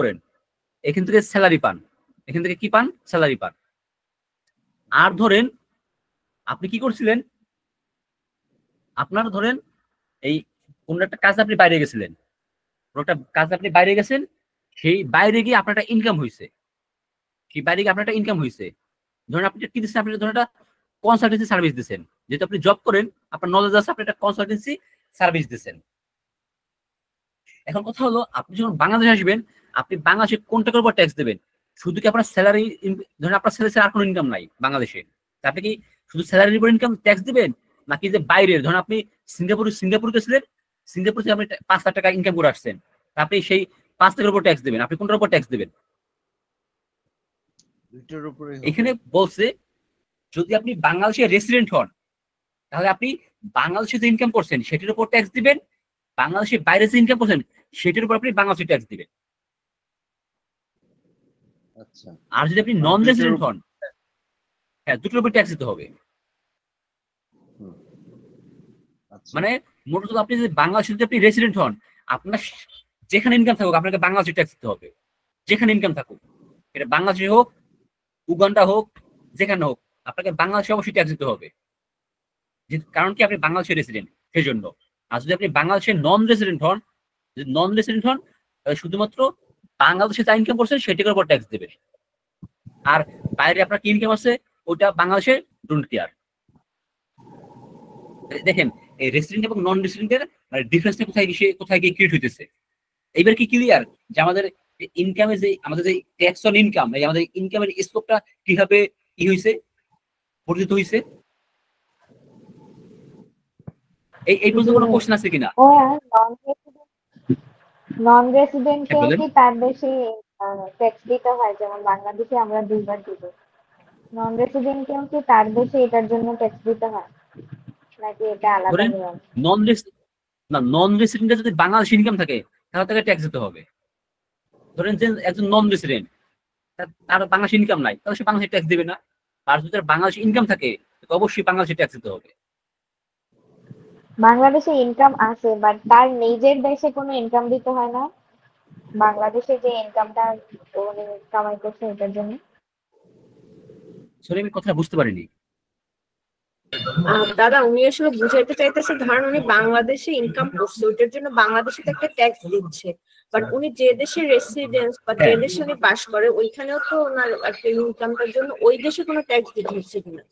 করেন, এখান থেকে স্যালারি পান, এখান থেকে কি পান? স্যালারি পান। আর ধরেন আপনি কি করছিলেন, আপনার ধরেন এই কোন একটা কাজ আপনি বাইরে গেছিলেন, সেই বাইরে গিয়ে আপনার একটা ইনকাম হয়েছে, ধরেন আপনি কি দিচ্ছেন? আপনি ধরেন একটা কনসালটেন্সি সার্ভিস দিচ্ছেন। যেহেতু আপনি জব করেন, আপনার নলেজ আছে, আপনি একটা কনসালটেন্সি সার্ভিস দিচ্ছেন। এখন কথা হলো, আপনি যখন বাংলাদেশে আসবেন, আপনি বাংলাদেশে কোন টাকার উপর ট্যাক্স দেবেন? শুধু কি আপনার স্যালারি, ধরেন আপনার স্যালারি আর কোনো ইনকাম নাই বাংলাদেশে, আপনি কি শুধু স্যালারির উপর ইনকাম ট্যাক্স দিবেন? নাকি যে বাইরের, ধরেন আপনি সিঙ্গাপুর গেছিলেন, সিঙ্গাপুর থেকে আপনি 5 লাখ টাকা ইনকাম করে আসছেন, আপনি সেই 5 লাখের উপর ট্যাক্স দেবেন? আপনি কোনটার উপর ট্যাক্স দেবেন? দুইটার উপরে। এখানে বলছে যদি আপনি বাংলাদেশে রেসিডেন্ট হন, তাহলে আপনি বাংলাদেশে যে ইনকাম করছেন সেটার উপর ট্যাক্স দিবেন, বাংলাদেশে বাইরে যে ইনকাম করছেন সেটার উপর আপনি বাংলাদেশে ট্যাক্স দিবেন। আচ্ছা, আর যদি আপনি নন রেসিডেন্ট হন, হ্যাঁ দুটোর উপর ট্যাক্স দিতে হবে। মানে মোট কথা, আপনি যদি বাংলাদেশে যদি আপনি রেসিডেন্ট হন, আপনার যেখানে ইনকাম থাকুক আপনাকে বাংলাদেশে ট্যাক্স দিতে হবে। যেখানে ইনকাম থাকুক, এটা বাংলাদেশে হোক, উগান্ডা হোক, যেখানে হোক, আপনাকে বাংলাদেশে অবশ্যই ট্যাক্স দিতে হবে। কারণ কি আপনি বাংলাদেশের রেসিডেন্ট, সেই জন্য। আর যদি আপনি বাংলাদেশের নন রেসিডেন্ট হন, শুধুমাত্র বাংলাদেশে যা ইনকাম করছেন সেটার উপর ট্যাক্স দেবে। আর বাইরে আপনার কি ইনকাম আছে ওটা বাংলাদেশে ডোন্ট কেয়ার। দেখেন এই রেসিডেন্ট এবং নন রেসিডেন্টের ডিফারেন্সটা কোথায় গিয়ে ক্রিয়েট হইতেছে। এইবার কি ক্লিয়ার যে আমাদের ইনকামে যে আমাদের যে ট্যাক্স অন ইনকাম, এই আমাদের ইনকামের স্কোপটা কিভাবে কি হয়েছে, পরিচিত হয়েছে? এই পর্যন্ত কোনো কোশ্চেন আছে কিনা? নন রেসিডেন্টকেও কি তার বেশি ট্যাক্স দিতে হয়? যেমন বাংলাদেশে আমরা 2 বার দিব, নন রেসিডেন্টকেও কি তার বেশি এটার জন্য ট্যাক্স দিতে হয়, নাকি এটা আলাদা নিয়ম? নন রেসিডেন্টের যদি বাংলাদেশ ইনকাম থাকে তাহলে তাকে ট্যাক্স দিতে হবে। ধরেন যে একজন নন রেসিডেন্ট, তার বাংলাদেশ ইনকাম নাই, তাহলে সে বাংলাদেশে ট্যাক্স দিবে না। আর যদি তার বাংলাদেশ ইনকাম থাকে অবশ্যই বাংলাদেশে ট্যাক্স দিতে হবে। বাংলাদেশে ইনকাম আছে, বাট তার নিজের দেশে কোনো ইনকাম দিতে হয় না বাংলাদেশে যে ইনকামটা উনি কামাই করছে এটার জন্য? সরি, আমি কথা বুঝতে পারিনি। দাদা উনি আসলে বুঝাইতে চাইতেছে, ধরেন উনি বাংলাদেশে ইনকাম করছে, ওইটার জন্য বাংলাদেশে একটা ট্যাক্স দিচ্ছে, বাট উনি যে দেশের রেসিডেন্স বা যে দেশে উনি বাস করে ওইখানেও তো ওনার একটা ইনকামটার জন্য ওই দেশে কোনো ট্যাক্স দিতে হচ্ছে কিনা?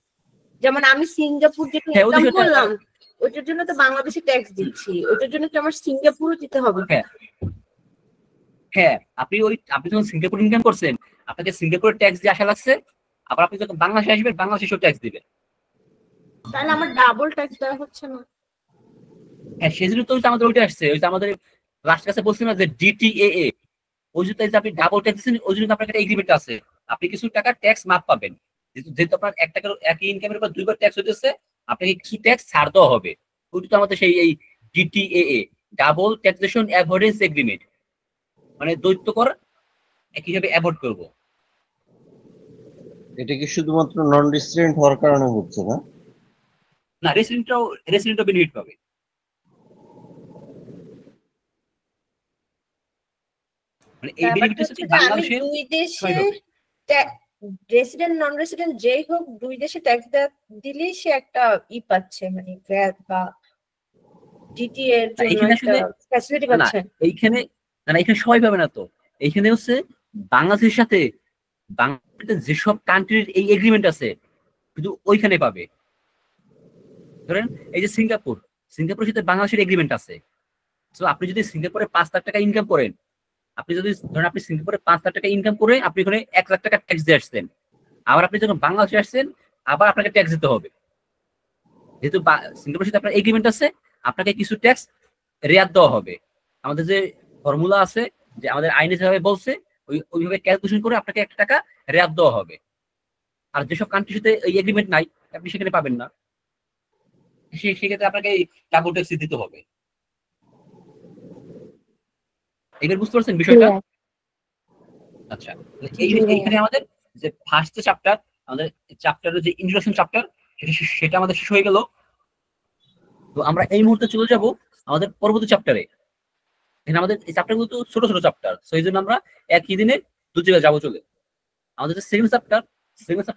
যেমন আমি সিঙ্গাপুর যেটা ইনকাম করলাম ওইটার জন্য তো বাংলাদেশে ট্যাক্স দিচ্ছি, ওইটার জন্য কি আমার সিঙ্গাপুরও দিতে হবে? হ্যাঁ, আপনি যখন সিঙ্গাপুর ইনকাম করছেন আপনাকে সিঙ্গাপুরের ট্যাক্স দিয়ে আসা লাগছে, আবার আপনি যখন বাংলাদেশে আসবেন বাংলাদেশেও ট্যাক্স দিবেন। তাহলে আমার ডাবল ট্যাক্স দেওয়া হচ্ছে না? হ্যাঁ, সেজন্য তো আমাদের ওইটা আসছে, ওই যে আমাদের লাস্ট কাছে বলছিলাম যে ডিটিএএ, ওই জন্য আপনি ডাবল ট্যাক্স দিচ্ছেন, ওই জন্য আপনার একটা এগ্রিমেন্ট আছে, আপনি কিছু টাকা ট্যাক্স মাফ পাবেন। যেহেতু আপনার একই ইনকামের উপর 2 বার ট্যাক্স হইতেছে, আপনাকে কিছু ট্যাক্স ছাড় দেওয়া হবে। ওইটা তো আমাদের সেই এই ডিটিএএ, ডাবল ট্যাক্সেশন অ্যাভয়েডেন্স এগ্রিমেন্ট, মানে দ্বৈতকর কিভাবে অ্যাভয়েড করব। এটা কি শুধুমাত্র নন রেসিডেন্ট হওয়ার কারণে হচ্ছে না? না, রেসিডেন্টও বেনিফিট পাবে। মানে এই বেনিফিট হচ্ছে বাংলাদেশে দুই দেশে রেসিডেন্ট নন রেসিডেন্ট যেই হোক 2 দেশে ট্যাক্স দিলেই সে একটা পাচ্ছে, মানে গ্র্যাড বা ডিটি এর জন্য এখানে একটা আসলে ফ্যাসিলিটি না পাচ্ছে? এইখানে এখানে সবাই পাবে না তো। এইখানে হচ্ছে বাংলাদেশের সাথে বাংলাদেশে যেসব কান্ট্রির এই এগ্রিমেন্ট আছে শুধু ওইখানে পাবে। ধরেন এই যে সিঙ্গাপুরের সাথে বাংলাদেশের এগ্রিমেন্ট আছে। তো আপনি যদি সিঙ্গাপুরে 5 লাখ টাকা ইনকাম করেন, আপনি যদি ধরেন আপনি সিঙ্গাপুরে 5 লাখ টাকা ইনকাম করে আপনি এখানে 1 লাখ টাকা ট্যাক্স দিয়ে আসছেন, আবার আপনি যখন বাংলাদেশে আসছেন আবার আপনাকে ট্যাক্স দিতে হবে। যেহেতু সিঙ্গাপুরের সাথে আপনার এগ্রিমেন্ট আছে, আপনাকে কিছু ট্যাক্স রেয়াত দেওয়া হবে। আমাদের যে ফর্মুলা আছে, যে আমাদের আইনে যেভাবে বলছে ওইভাবে ক্যালকুলেশন করে আপনাকে 1 টাকা রেয়াত দেওয়া হবে। আর যেসব কান্ট্রির সাথে এই এগ্রিমেন্ট নাই আপনি সেখানে পাবেন না, সেক্ষেত্রে আপনাকে ডাবল ট্যাক্স দিতে হবে। এবার বুঝতে পারছেন বিষয়টা? আচ্ছা, এইখানে আমাদের যে ফার্স্ট চ্যাপ্টার, আমাদের চ্যাপ্টারের যে ইন্ট্রোডাকশন চ্যাপ্টার সেটা আমাদের শেষ হয়ে গেল। তো আমরা এই মুহূর্তে চলে যাব আমাদের পরবর্তী চ্যাপ্টারে। এখানে আমাদের এই চ্যাপ্টারগুলো তো ছোট ছোট চ্যাপ্টার, তো এই জন্য আমরা একই দিনে 2 জায়গায় যাবো চলে। আমাদের যে সেকেন্ড চ্যাপ্টার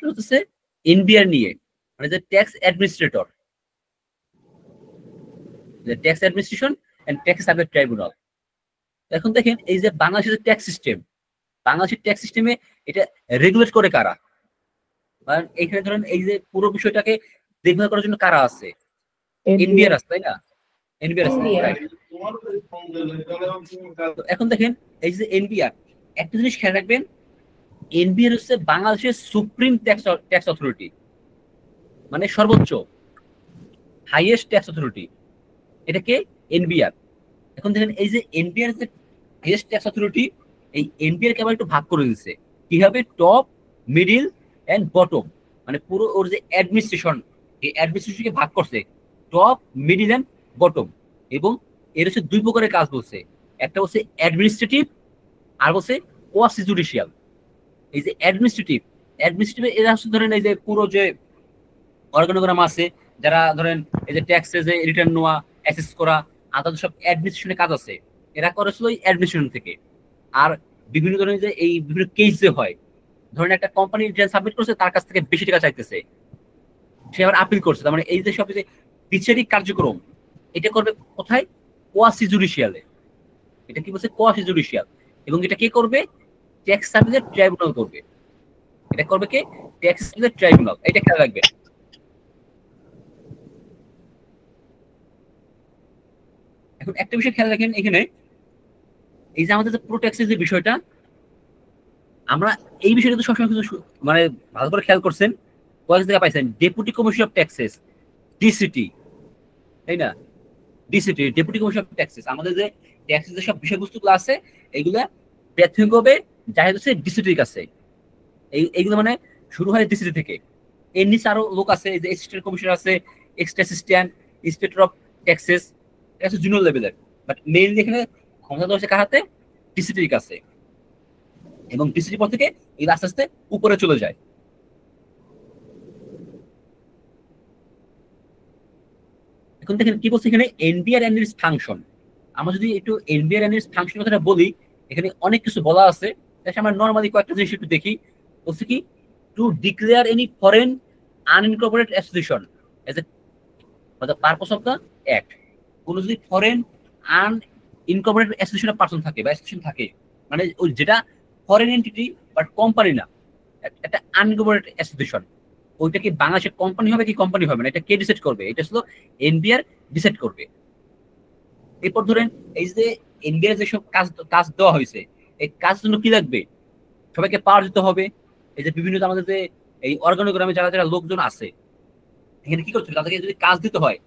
হচ্ছে এনবিআর নিয়ে, মানে যে ট্যাক্স অ্যাডমিনিস্ট্রেটর, যে tax administration and tax service tribunal. এখন দেখেন এই যে বাংলাদেশের ট্যাক্স সিস্টেম, বাংলাদেশের ট্যাক্স সিস্টেমে এটা রেগুলেট করে কারা? কারণ এইখানে ধরেন এই যে পুরো বিষয়টাকে দেখভাল করার জন্য কারা আছে? এনবিআর আছে, তাই না? এনবিআর আছে। এখন দেখেন এই যে এনবিআর, একটা জিনিস খেয়াল রাখবেন, এনবিআর হচ্ছে বাংলাদেশের সুপ্রিম ট্যাক্স অথরিটি, মানে সর্বোচ্চ হাইয়েস্ট ট্যাক্স অথরিটি। এটাকে এনবিআর। এখন দেখেন এই যে এনবিআর যে হাইয়েস্ট ট্যাক্স অথরিটি, এই এনবিআর কে আবার একটু ভাগ করে দিচ্ছে কিভাবে, টপ, মিডিল এন্ড বটম, মানে পুরো ওর যে অ্যাডমিনিস্ট্রেশন, এই অ্যাডমিনিস্ট্রেশনকে ভাগ করছে টপ, মিডিল এন্ড বটম। এবং এর হচ্ছে 2 প্রকারের কাজ বলছে, একটা হচ্ছে অ্যাডমিনিস্ট্রেটিভ আর বলছে কোয়াসি জুডিশিয়াল। এই যে অ্যাডমিনিস্ট্রেটিভ এরা হচ্ছে ধরেন এই যে পুরো যে অর্গানোগ্রাম আছে, যারা ধরেন এই যে ট্যাক্সের যে রিটার্ন নেওয়া, অ্যাসেস করা, আদালত সব অ্যাডমিনিস্ট্রেশনের কাজ আছে, এরা করেছিল এই অ্যাডমিনিস্ট্রেশন থেকে। আর বিভিন্ন ধরনের যে এই বিভিন্ন কেস যে হয়, ধরেন একটা কোম্পানি রিটার্ন সাবমিট করছে, তার কাছ থেকে বেশি টাকা চাইতেছে, সে আবার আপিল করছে, তার মানে এই যে সব যে বিচারিক কার্যক্রম, এটা করবে কোথায়? কোয়াসি জুডিশিয়ালে। এটা কি বলছে? Quasi judicial. এবং এটা কে করবে? ট্যাক্স সার্ভিস ট্রাইব্যুনাল করবে। এটা করবে কে? Tax service tribunal. এটা খেয়াল রাখবেন। এখন একটা বিষয় খেয়াল রাখেন, এখানে এই যে আমাদের যে পুরো ট্যাক্সের যে বিষয়টা, আমরা এই বিষয়টা তো সবসময় কিন্তু মানে ভালো করে খেয়াল করছেন, কয়েক জায়গায় পাইছেন ডেপুটি কমিশন অফ ট্যাক্সেস, ডিসিটি, তাই না? ডিসিটি, ডেপুটি কমিশন অফ ট্যাক্সেস। আমাদের যে ট্যাক্সের যে সব বিষয়বস্তুগুলো আছে, এইগুলা প্রাথমিকভাবে জাহির হচ্ছে ডিসিটির কাছে। এইগুলো মানে শুরু হয় ডিসিটি থেকে। এর নিচে আরো লোক আছে, এই যে অ্যাসিস্ট্যান্ট কমিশনার আছে, extra assistant, inspector of taxes, এটা হচ্ছে জুনিয়র লেভেলের। বাট মেইনলি এখানে ক্ষমতা হচ্ছে কার হাতে? ডিসিটির কাছে। এবং ডিসিটি পর থেকে এই আস্তে আস্তে উপরে চলে যায়। এখন দেখেন কি বলছে এখানে, এনবিআর এন্ড ইটস ফাংশন। আমরা যদি একটু এনবিআর এন্ড ইটস ফাংশন কথাটা বলি, এখানে অনেক কিছু বলা আছে, আমরা নরমালি কয়েকটা জিনিস একটু দেখি। বলছে কি, to declare any foreign unincorporated association as a for the purpose of the act. কোন যদি ফরেন আনইনকর্পোরেটেড অ্যাসোসিয়েশন পারসন থাকে বা অ্যাসোসিয়েশন থাকে, মানে ওই যেটা ফরেন এন্টিটি বাট কোম্পানি না, একটা আনইনকর্পোরেটেড অ্যাসোসিয়েশন, ওইটা কি বাংলাদেশের কোম্পানি হবে কি কোম্পানি হবে না, এটা কে ডিসাইড করবে? এটা হলো এনবিআর ডিসাইড করবে। এরপর ধরেন এই যে এনবিআর যেসব কাজ দেওয়া হয়েছে, এই কাজের জন্য কি লাগবে? সবাইকে পাওয়ার দিতে হবে। এই যে বিভিন্ন আমাদের যে এই অর্গানোগ্রামে যারা যারা লোকজন আছে, এখানে কি করতে হবে? তাদেরকে যদি কাজ দিতে হয়,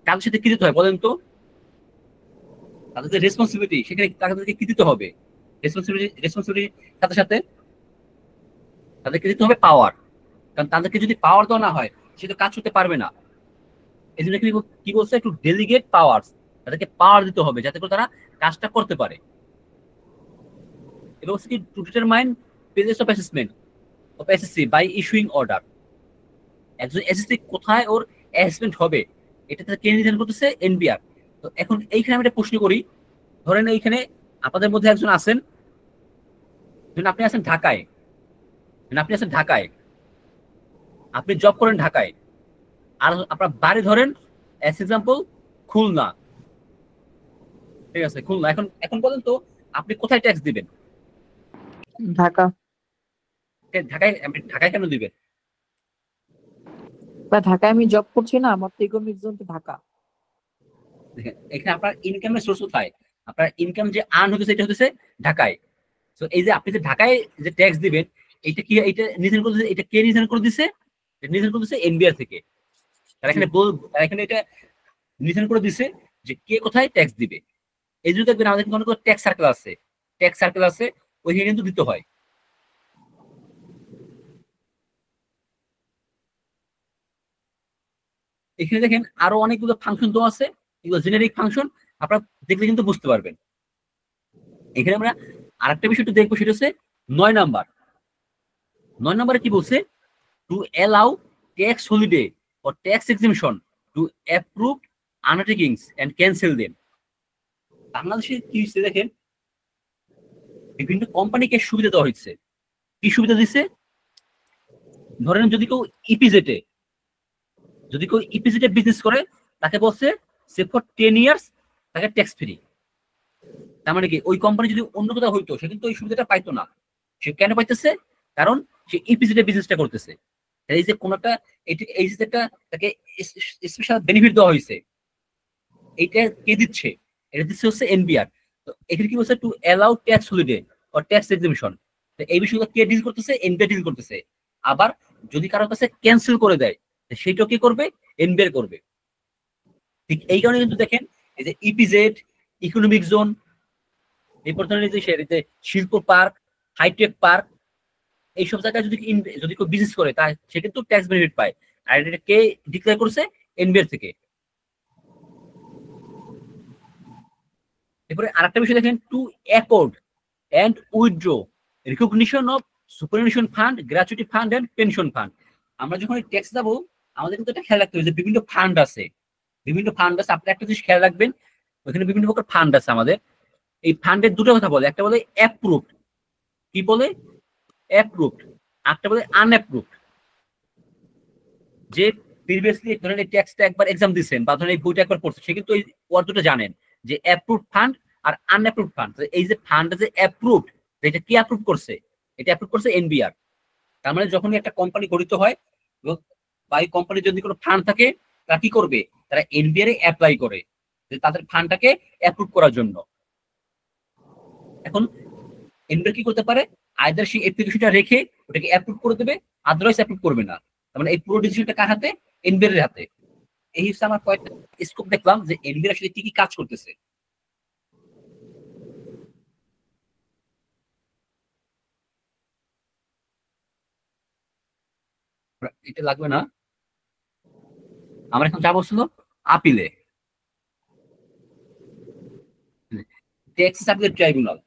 কাজের সাথে কি দিতে হয় বলেন তো? তাদের যে রেসপন্সিবিলিটি, সেখানে তাদেরকে কি দিতে হবে? রেসপন্সিবিলিটির সাথে সাথে তাদেরকে দিতে হবে পাওয়ার। কারণ তাদেরকে যদি পাওয়ার দেওয়া না হয়, সে তো কাজ করতে পারবে না। এই জন্য কি বলছে? একটু ডেলিগেট পাওয়ার, তাদেরকে পাওয়ার দিতে হবে যাতে করে তারা কাজটা করতে পারে। এবং কি, to determine place of assessment of SSC by issuing order. একজন এসএসসি কোথায় ওর অ্যাসেসমেন্ট হবে, এটা কে নির্ধারণ করতেছে? এনবিআর। তো এখন এইখানে আমি একটা প্রশ্ন করি, ধরেন এইখানে আপনাদের মধ্যে একজন আছেন, আপনি আছেন ঢাকায়, আপনি জব করেন ঢাকায়, আর আপনার বাড়ি ধরেন এক্সাম্পল খুলনা, ঠিক আছে খুলনা। এখন এখন বলেন তো আপনি কোথায় ট্যাক্স দিবেন? ঢাকা। ঢাকায়? আপনি ঢাকায় কেন দিবেন? বা ঢাকায় আমি জব করছি না, আমার তো ইকোনমিক জোন তো ঢাকা। দেখেন এখানে আপনার ইনকামের সোর্স কোথায়? আপনার ইনকাম যে আর্ন হতেছে এটা হতেছে ঢাকায়। তো এই যে আপনি যে ঢাকায় যে ট্যাক্স দিবেন এটা কি, এটা নির্ধারণ করে দিচ্ছে, এটা কে নির্ধারণ করে দিচ্ছে? এটা নির্ধারণ করে দিচ্ছে এনবিআর থেকে। তারা এখানে এখানে এটা নির্ধারণ করে দিচ্ছে যে কে কোথায় ট্যাক্স দিবে। এই জন্য দেখবেন আমাদের অনেক ট্যাক্স সার্কেল আছে, ট্যাক্স সার্কেল আছে, ওইখানে কিন্তু দিতে হয়। এখানে দেখেন আরো অনেকগুলো ফাংশন তো আছে, এগুলো জেনারিক ফাংশন, আপনারা দেখলে কিন্তু বুঝতে পারবেন। এখানে আমরা আরেকটা বিষয় একটু দেখবো, সেটা হচ্ছে 9 নাম্বার। 9 নম্বরে কি বলছে? To allow tax holiday or tax exemption to approved undertakings and cancel them. বাংলাদেশে কি হচ্ছে দেখেন, বিভিন্ন কোম্পানিকে সুবিধা দেওয়া হচ্ছে। কি সুবিধা দিচ্ছে? ধরেন যদি কেউ ইপিজেটে বিজনেস করে, তাকে বলছে সে ফর 10 ইয়ার্স তাকে ট্যাক্স ফ্রি। তার মানে কি ওই কোম্পানি যদি অন্য কোথাও হইতো সে কিন্তু ওই সুবিধাটা পাইতো না। সে কেন পাইতেছে? কারণ সে ইপিজেটে বিজনেসটা করতেছে। এই যে কোনটা এই যে তাকে স্পেশাল বেনিফিট দেওয়া হয়েছে, এইটা কে দিচ্ছে? এটা দিচ্ছে হচ্ছে এনবিআর। তো এখানে কি বলছে? To allow tax holiday or tax exemption. তো এই বিষয়গুলো কে ডিল করতেছে? এনবিআর ডিল করতেছে। আবার যদি কারোর কাছে ক্যান্সেল করে দেয় সেটাও কি করবে? এনবিআর করবে। ঠিক এই কারণে কিন্তু দেখেন এই যে ইপিজেড, ইকোনমিক জোন, এরপর ধরেন এই যে শিল্প পার্ক, হাইটেক পার্ক, এইসব জায়গায় যদি কেউ বিজনেস করে তা সে কিন্তু ট্যাক্স বেনিফিট পায়। আর এটা কে ডিক্লেয়ার করছে? এনবিআর থেকে। এরপরে আরেকটা বিষয় দেখেন, to accord and withdraw recognition of superannuation fund, gratuity fund and pension fund. আমরা যখন ট্যাক্স দেবো আমাদের কিন্তু এটা খেয়াল রাখতে হবে যে বিভিন্ন ফান্ড আছে, আপনি একটা জিনিস খেয়াল রাখবেন, ওখানে বিভিন্ন প্রকার ফান্ড আছে আমাদের। এই ফান্ডের দুটো কথা বলে, একটা বলে অ্যাপ্রুভড, কি বলে? অ্যাপ্রুভড। একটা বলে আনঅ্যাপ্রুভড। যে প্রিভিয়াসলি ধরেন এই ট্যাক্সটা একবার এক্সাম দিচ্ছেন বা ধরেন এই বইটা একবার পড়ছেন, সে কিন্তু এই ওয়ার্ড দুটো জানেন যে অ্যাপ্রুভড ফান্ড আর আনঅ্যাপ্রুভড ফান্ড। এই যে ফান্ড যে অ্যাপ্রুভড, এটা কি অ্যাপ্রুভ করছে? এটা অ্যাপ্রুভ করছে এনবিআর। তার মানে যখনই একটা কোম্পানি গঠিত হয় বা এই কোম্পানির যদি কোনো ফান্ড থাকে, তারা কি করবে? তারা এনবিআর এ অ্যাপ্লাই করে যে তাদের ফান্ডটাকে অ্যাপ্রুভ করার জন্য। এখন এনবিআর কি করতে পারে? আইদার সেই অ্যাপ্লিকেশনটা রেখে ওটাকে অ্যাপ্রুভ করে দেবে, আদারওয়াইজ অ্যাপ্রুভ করবে না। তার মানে এই পুরো ডিসিশনটা কার হাতে? এনবিআর এর হাতে। এই হচ্ছে আমার কয়েকটা স্কোপ দেখলাম যে এনবিআর আসলে কি কি কাজ করতেছে। এটা লাগবে না, আমার এখন যা বলছিল আপিলে ট্যাক্স অ্যাপিলেট ট্রাইব্যুনাল।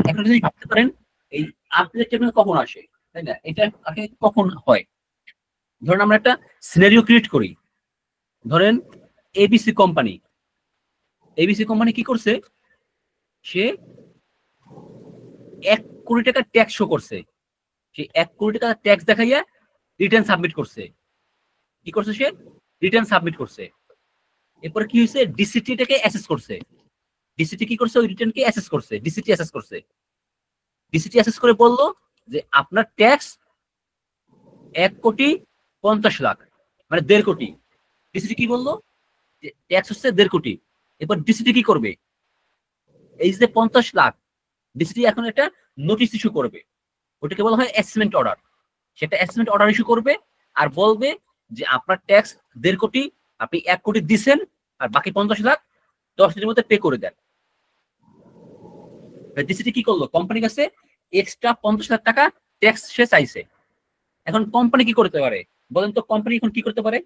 এখন যদি ভাবতে পারেন এই আপিলেট ট্রাইব্যুনাল কখন আসে, তাই না? এটা কখন হয়? ধরেন আমরা একটা সিনারিও ক্রিয়েট করি। ধরেন এবিসি কোম্পানি কি করছে? সে 1 কোটি টাকা ট্যাক্স শো করছে। সে 1 কোটি টাকা ট্যাক্স দেখাইয়া রিটার্ন সাবমিট করছে। কি করছে? সে রিটার্ন সাবমিট করছে। এরপরে কি হয়েছে? ডিসিটি এটাকে অ্যাসেস করছে। ডিসিটি কি করছে? ওই রিটার্নকে অ্যাসেস করছে। ডিসিটি অ্যাসেস করে বলল যে আপনার ট্যাক্স 1,50,00,000, মানে 1.5 কোটি। ডিসিটি কি বললো? যে ট্যাক্স হচ্ছে 1.5 কোটি। এরপর ডিসিটি কি করবে? এই যে 50 লাখ, ডিসিটি এখন একটা নোটিশ ইস্যু করবে, ওটাকে বলা হয় অ্যাসেসমেন্ট অর্ডার। সেটা অ্যাসেসমেন্ট অর্ডার ইস্যু করবে আর বলবে যে আপনার ট্যাক্স 1.5 কোটি, আপনি 1 কোটি দিচ্ছেন আর বাকি 50 লাখ 10 দিনের মধ্যে পে করে দেন। ডিসিটি কি করলো? কোম্পানির কাছে এক্সট্রা 50 লাখ টাকা ট্যাক্স সে চাইছে। এখন কোম্পানি কি করতে পারে বলেন তো? কোম্পানি এখন কি করতে পারে?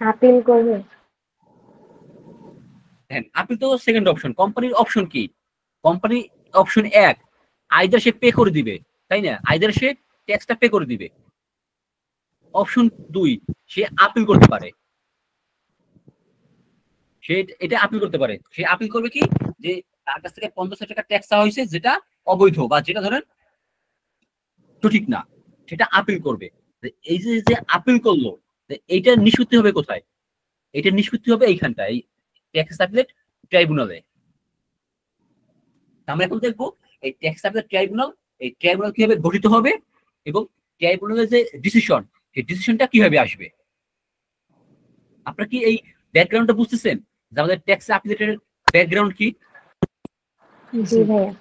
আপিল করবে। হ্যাঁ, আপিল তো সেকেন্ড অপশন। কোম্পানির অপশন কি? কোম্পানি অপশন 1, আইদার সে পে করে দিবে, তাই না? আইদার সে ট্যাক্সটা পে করে দিবে। অপশন 2, সে আপিল করতে পারে। সে এটা আপিল করতে পারে। সে আপিল করবে কি? যে তার কাছ থেকে 50 লাখ টাকা ট্যাক্স চাওয়া হয়েছে, যেটা অবৈধ বা যেটা ধরেন সঠিক না, সেটা আপিল করবে। এই যে আপিল করলো, এইটা নিষ্পত্তি হবে কোথায়? এটা নিষ্পত্তি হবে এইখানটা, এই ট্যাক্স অ্যাপিলেট ট্রাইব্যুনালে। আমরা এখন দেখবো এই ট্যাক্স অ্যাপিলেট ট্রাইব্যুনাল, এই ট্রাইব্যুনাল কিভাবে গঠিত হবে এবং ট্রাইব্যুনালের যে ডিসিশন, সেই ডিসিশনটা কিভাবে আসবে। আপনারা কি এই ব্যাকগ্রাউন্ডটা বুঝতেছেন যে আমাদের ট্যাক্স অ্যাপিলেটের ব্যাকগ্রাউন্ড কি? জি ভাইয়া।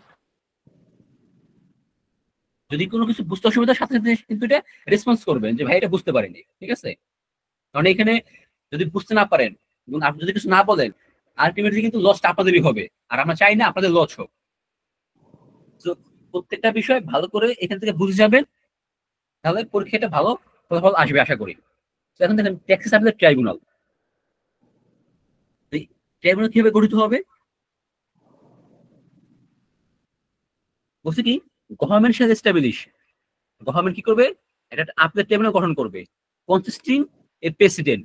যদি কোনো কিছু বুঝতে অসুবিধার সাথে সাথে কিন্তু এটা রেসপন্স করবেন যে ভাই এটা বুঝতে পারিনি, ঠিক আছে? কারণ এখানে যদি বুঝতে না পারেন এবং আপনি যদি কিছু না বলেন, আলটিমেটলি কিন্তু লসটা আপনাদেরই হবে, আর আমরা চাই না আপনাদের লস হোক। তো প্রত্যেকটা বিষয় ভালো করে এখান থেকে বুঝে যাবেন, তাহলে পরীক্ষাটা ভালো ফলাফল আসবে আশা করি। তো এখন দেখেন ট্যাক্স অ্যাপিলেট ট্রাইব্যুনাল, ট্রাইব্যুনাল কিভাবে গঠিত হবে বলছে কি, গভর্নমেন্ট শ্যাল এস্টাবলিশ, গভর্নমেন্ট কি করবে, একটা অ্যাপিলেট ট্রাইব্যুনাল গঠন করবে কনসিস্টিং এ প্রেসিডেন্ট।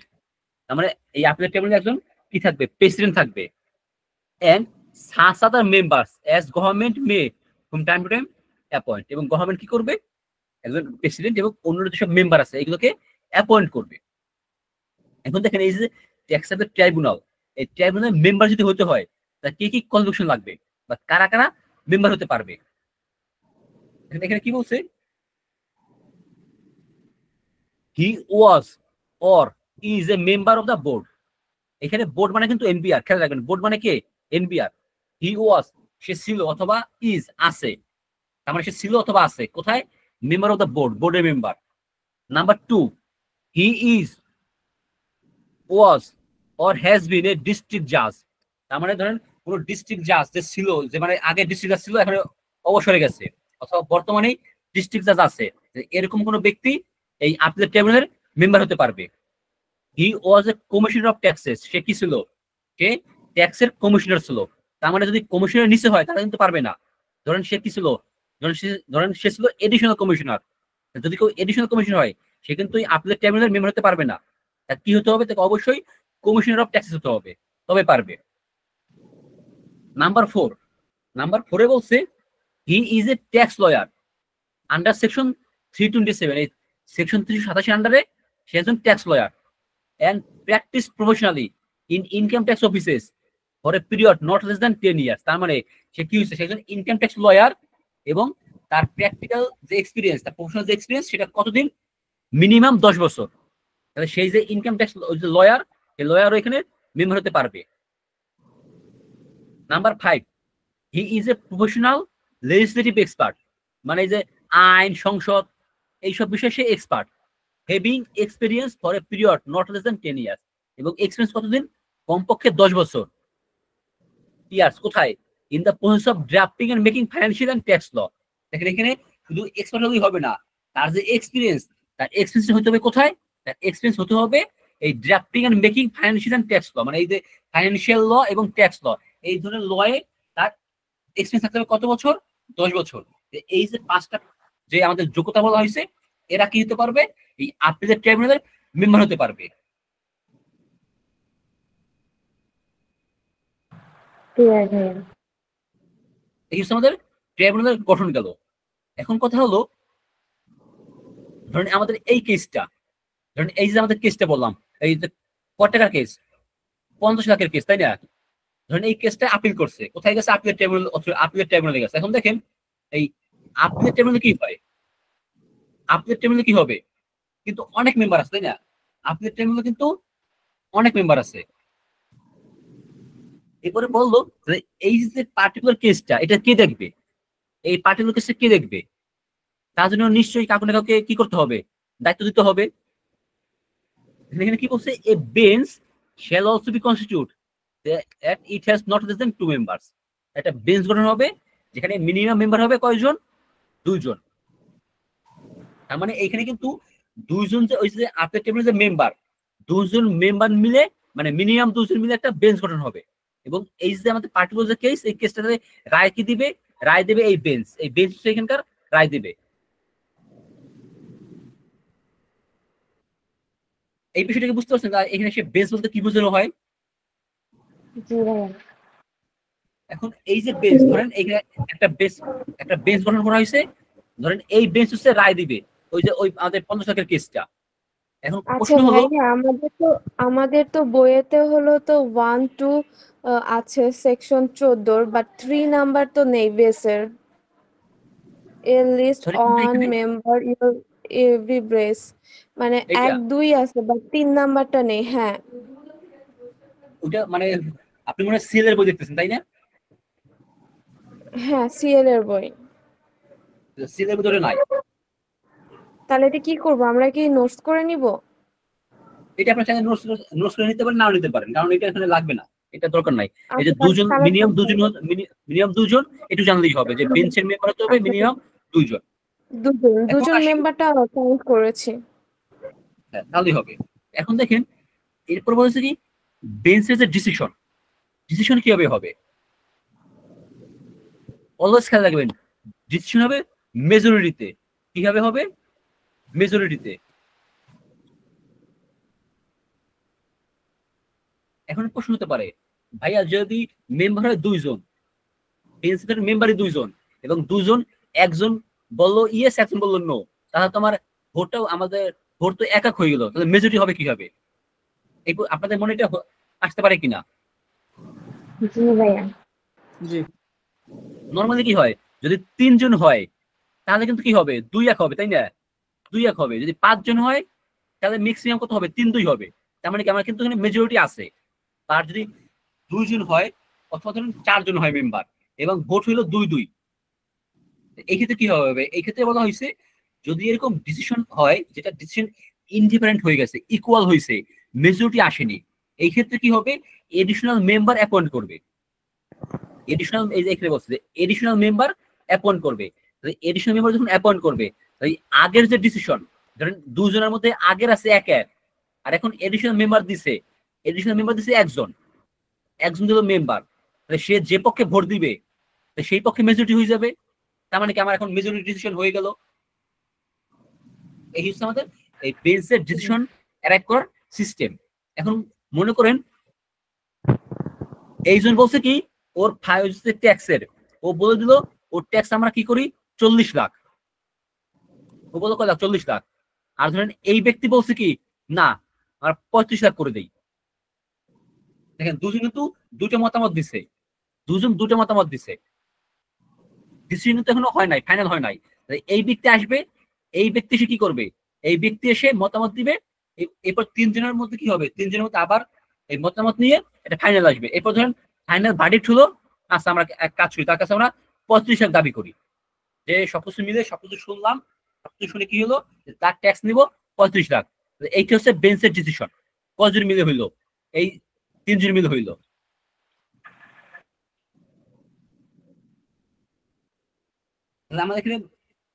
তার মানে এই অ্যাপিলেট ট্রাইব্যুনালে একজন কি থাকবে, প্রেসিডেন্ট থাকবে, and such other members as government may from time to time appoint. এবং গভর্নমেন্ট কি করবে, একজন প্রেসিডেন্ট এবং অন্য যেসব মেম্বার আছে এগুলোকে অ্যাপয়েন্ট করবে। এখন দেখেন এই যে ট্যাক্স অ্যাপিলেট ট্রাইব্যুনাল, এই ট্রাইব্যুনালের মেম্বার যদি হতে হয় তা কি কি কোয়ালিফিকেশন লাগবে বা কারা কারা মেম্বার হতে পারবে। এখানে কি বলছে, he was or is a member of the board. এখানে বোর্ড মানে কিন্তু এনবিআর, খেয়াল রাখবেন বোর্ড মানে কে, এনবিআর। হি ওয়াজ সে ছিল অথবা ইজ আছে, তার মানে সে ছিল অথবা আছে কোথায়, মেম্বার অফ দ্য বোর্ড, বোর্ডের member. Number 2, he is was or has been a district জাজ। তার মানে ধরেন কোন ডিস্ট্রিক্ট জাজ যে ছিল, যে মানে আগে ডিস্ট্রিক্ট জাজ ছিল এখন অবসরে গেছে, অথবা বর্তমানে ডিস্ট্রিক্ট জাজ আছে, এরকম কোন ব্যক্তি এই অ্যাপিলেট ট্রাইব্যুনালের মেম্বার হতে পারবে। হি ওয়াজ এ কমিশনার অফ ট্যাক্সেস, সে কি ছিল, সে ট্যাক্সের কমিশনার ছিল। তার মানে যদি কমিশনার নিচে হয় তাহলে কিন্তু পারবে না। ধরেন সে কি ছিল, ধরেন সে ছিল এডিশনাল কমিশনার, যদি কেউ এডিশনাল কমিশনার হয় সে কিন্তু এই অ্যাপিলেট ট্রাইব্যুনালের মেম্বার হতে পারবে না। তার কি হতে হবে, তাকে অবশ্যই কমিশনার অফ ট্যাক্সেস হতে হবে, তবে পারবে। নাম্বার 4 এ বলছে হি is A tax lawyer under section 327, এই সেকশন 327 আন্ডারে সে একজন tax lawyer and practice professionally in income tax offices for a period not less than 10 years। তার মানে সে কি হচ্ছে, সে একজন ইনকাম ট্যাক্স লয়ার এবং তার প্র্যাকটিক্যাল যে এক্সপিরিয়েন্স, তার প্রফেশনাল যে এক্সপিরিয়েন্স সেটা কতদিন, মিনিমাম 10 বছর। তাহলে সেই যে ইনকাম ট্যাক্স লয়ার, এই লয়ারও এখানে মেম্বার হতে পারবে। Number 5, he is a professional legislative expert, মানে যে আইন, সংসদ এইসব বিষয়ে সে expert, having experience for a period not less than 10 years. এবং এক্সপিরিয়েন্স কতদিন, কমপক্ষে 10 বছর। ইয়ার্স কোথায়, in the process of drafting and making financial and tax law. দেখেন এখানে শুধু এক্সপার্ট হলেই হবে না, তার যে এক্সপিরিয়েন্স, তার এক্সপিরিয়েন্স হতে হবে কোথায়, তার এক্সপিরিয়েন্স হতে হবে এই drafting and making financial and tax law, মানে এই যে ফাইন্যান্সিয়াল ল এবং ট্যাক্স ল, এই ধরনের লয়ে তার এক্সপিরিয়েন্স থাকতে হবে কত বছর, 10 বছর। এই যে 5টা যে আমাদের যোগ্যতা বলা হয়েছে, এরা কি হতে পারবে, এই অ্যাপিলেট ট্রাইব্যুনালের মেম্বার হতে পারবে। এই হচ্ছে আমাদের ট্রাইব্যুনালের গঠন গেল। এখন কথা হলো, ধরেন আমাদের এই কেসটা, ধরেন এই যে আমাদের কেসটা বললাম, এই যে কত টাকার কেস, 50 লাখের কেস, তাই না? ধরেন এই কেসটা আপিল করছে, কোথায় গেছে, আপিলেট ট্রাইব্যুনাল, আপিলেট ট্রাইব্যুনালে গেছে। এখন দেখেন এই আপিলেট ট্রাইব্যুনালে কি হয়, আপিলেট ট্রাইব্যুনালে কি হবে, কিন্তু অনেক মেম্বার আছে, তাই না? আপিলেট ট্রাইব্যুনালে কিন্তু অনেক মেম্বার আছে। এরপরে বললো এই যে পার্টিকুলার কেসটা, এটা কে দেখবে, এই পার্টিকুলার কেসটা কে দেখবে, তার জন্য নিশ্চয়ই কাউকে না কাউকে কি করতে হবে, দায়িত্ব দিতে হবে। এখানে কি বলছে, a bench shall also be constitute that it has not less than 2 members. একটা বেঞ্চ গঠন হবে যেখানে মিনিমাম মেম্বার হবে কয়জন, 2 জন। তার মানে এইখানে কিন্তু 2 জন যে ওই যে অ্যাপিলেট ট্রাইব্যুনালের যে মেম্বার, 2 জন মেম্বার মিলে, মানে মিনিমাম 2 জন মিলে একটা বেঞ্চ গঠন হবে। এবং এই যে আমাদের পার্টিকুলার যে কেস, এই কেসটাতে রায় কি দিবে, রায় দেবে এই বেঞ্চ, এই বেঞ্চ এখানকার রায় দিবে। এই বিষয়টাকে বুঝতে পারছেন, এখানে সে বেঞ্চ বলতে কি বোঝানো হয়। এখন এই যে বেঞ্চ, ধরেন এইখানে একটা বেঞ্চ গঠন করা হয়েছে, ধরেন এই বেঞ্চ হচ্ছে রায় দিবে ওই যে ওই আমাদের 50 লাখের কেসটা। এখন আচ্ছা প্রশ্ন হলো ভাইয়া, আমাদের তো বইয়েতে হলো তো 1-2 আছে সেকশন 14, বাট 3 নাম্বার তো নেই বেসের। এ লিস্ট সরি কোনটা অন এখানে মেম্বার ইউর এভরি ব্রেস, মানে এটা 1-2 আছে বাট 3 নাম্বারটা নেই। হ্যাঁ ওটা মানে আপনি মনে হয় সিএল এর বই দেখতেছেন তাই না? হ্যাঁ, সিএল এর বই। সিএল এর ভিতরে নাই। তাহলে এটা কি করব, আমরা কি নোটস করে নিব? এটা আপনার চাইলে নোটস করে নিতে পারেন, নাও নিতে পারেন, কারণ এটা এখানে লাগবে না, এটা দরকার নাই। এই যে আচ্ছা দুজন তাহলে মিনিমাম দুজন একটু জানলেই হবে যে বেঞ্চের মেম্বার হতে হবে আচ্ছা মিনিমাম দুইজন। এখন দুজন আসি, মেম্বারটা কাউন্ট করেছি। হ্যাঁ তাহলেই হবে। এখন দেখেন এরপর বলছে কি বেঞ্চের যে ডিসিশন কিভাবে হবে, অলওয়েজ খেয়াল রাখবেন ডিসিশন হবে মেজরিটিতে। কিভাবে হবে? মেজরিটিতে। এখন প্রশ্ন হতে পারে ভাইয়া যদি মেম্বার হয় দুইজন, বেঞ্চের মেম্বারই দুইজন এবং দুজন, একজন বললো ইয়েস একজন বললো নো, তাহলে তোমার ভোটটাও আমাদের ভোট তো একক হয়ে গেল, তাহলে মেজরিটি হবে কিভাবে? আপনাদের মনে এটা আসতে পারে কিনা? জি ভাইয়া। জি নর্মালি কি হয় যদি 3 জন হয় তাহলে কিন্তু কি হবে 2-1 হবে তাই না? 2-1 হবে। যদি 5 জন হয় তাহলে ম্যাক্সিমাম কত হবে 3-2 হবে। তার মানে কি আমার কিন্তু এখানে মেজরিটি আছে। আর যদি 2 জন হয় অথবা ধরুন 4 জন হয় মেম্বার এবং ভোট হইলো 2-2, এই ক্ষেত্রে কি হবে? এই ক্ষেত্রে বলা হয়েছে যদি এরকম ডিসিশন হয় যেটা ডিসিশন ইন্ডিপেন্ডেন্ট হয়ে গেছে, ইকুয়াল হয়েছে, মেজরিটি আসেনি, এই ক্ষেত্রে কি হবে এডিশনাল মেম্বার অ্যাপয়েন্ট করবে। এডিশনাল এই যে এখানে বলছে যে এডিশনাল মেম্বার অ্যাপয়েন্ট করবে। এডিশনাল মেম্বার যখন অ্যাপয়েন্ট করবে তাই আগের যে ডিসিশন ধরেন দুজনের মধ্যে আগের আছে 1-1 আর এখন এডিশনাল মেম্বার দিছে একজন দিল মেম্বার, তাহলে সে যে পক্ষে ভোট দিবে সেই পক্ষে মেজরিটি হয়ে যাবে। তার মানে কি আমার এখন মেজরিটি ডিসিশন হয়ে গেল। এই হচ্ছে আমাদের এই বেঞ্চের ডিসিশন অ্যারাইভ করার সিস্টেম। এখন মনে করেন এইজন বলছে কি ওর ট্যাক্সের, ও বলে দিল ওর ট্যাক্স আমরা কি করি 40 লাখ, ও বললো কয় লাখ 40 লাখ। আর ধরেন এই ব্যক্তি বলছে কি না আমরা 35 লাখ করে দেই। দেখেন দুজন কিন্তু দুটো মতামত দিছে, ডিসিশন তো এখনো হয় নাই, ফাইনাল হয় নাই। এই ব্যক্তি আসবে, এই ব্যক্তি এসে কি করবে, এই ব্যক্তি এসে মতামত দিবে, এরপর 3 জনের মধ্যে কি হবে 3 জনের মধ্যে আবার এই মতামত নিয়ে এটা ফাইনাল আসবে। এরপর ধরেন ফাইনাল ভার্ডিক্ট হলো আচ্ছা আমরা এক কাজ করি, তার কাছে আমরা 35 লাখ দাবি করি যে সবকিছু মিলে সবকিছু শুনলাম, সবকিছু শুনে কি হলো তার ট্যাক্স নিব 35 লাখ। এইটা হচ্ছে বেঞ্চের ডিসিশন। কজন মিলে হইলো? এই 3 জন মিলে হইলো। তাহলে আমাদের এখানে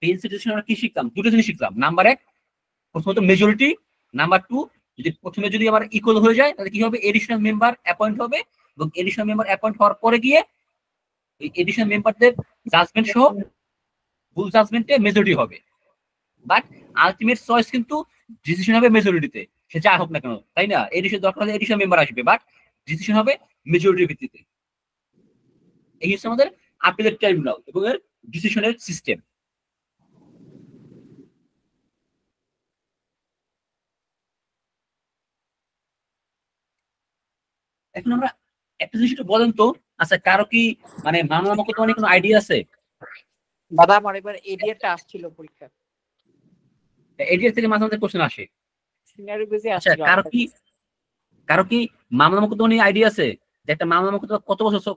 বেঞ্চের ডিসিশন আমরা কি শিখলাম? দুটো জিনিস শিখলাম। নাম্বার 1 প্রথমত মেজরিটি, নাম্বার 2 যদি প্রথমে যদি আমার ইকুয়াল হয়ে যায় তাহলে কি হবে এডিশনাল মেম্বার অ্যাপয়েন্ট হবে এবং এডিশনাল মেম্বার অ্যাপয়েন্ট হওয়ার পরে গিয়ে এই এডিশনাল মেম্বারদের জাজমেন্ট সহ ফুল জাজমেন্টে মেজরিটি হবে। বাট আলটিমেট চয়েস কিন্তু ডিসিশন হবে মেজরিটিতে, সে যা হোক না কেন তাই না? এডিশন দরকার হলে এডিশনাল মেম্বার আসবে, বাট ডিসিশন হবে মেজরিটির ভিত্তিতে। এই হচ্ছে আমাদের আপিলের ট্রাইব্যুনাল এবং এর ডিসিশনের সিস্টেম। এখন আমরা একটা জিনিস একটু বলেন তো, আচ্ছা কারো কি মানে মামলা মোকদ্দমা কোনো আইডিয়া আছে? দাদা আমার এবার এডিআরটা আসছিল পরীক্ষা, এডিআর থেকে মাঝে মাঝে কোশ্চেন আসে। সিনারিও বেজে আচ্ছা আসছিল। কারো কি মামলা মোকদ্দমা নিয়ে আইডিয়া আছে যে একটা মামলা মোকদ্দমা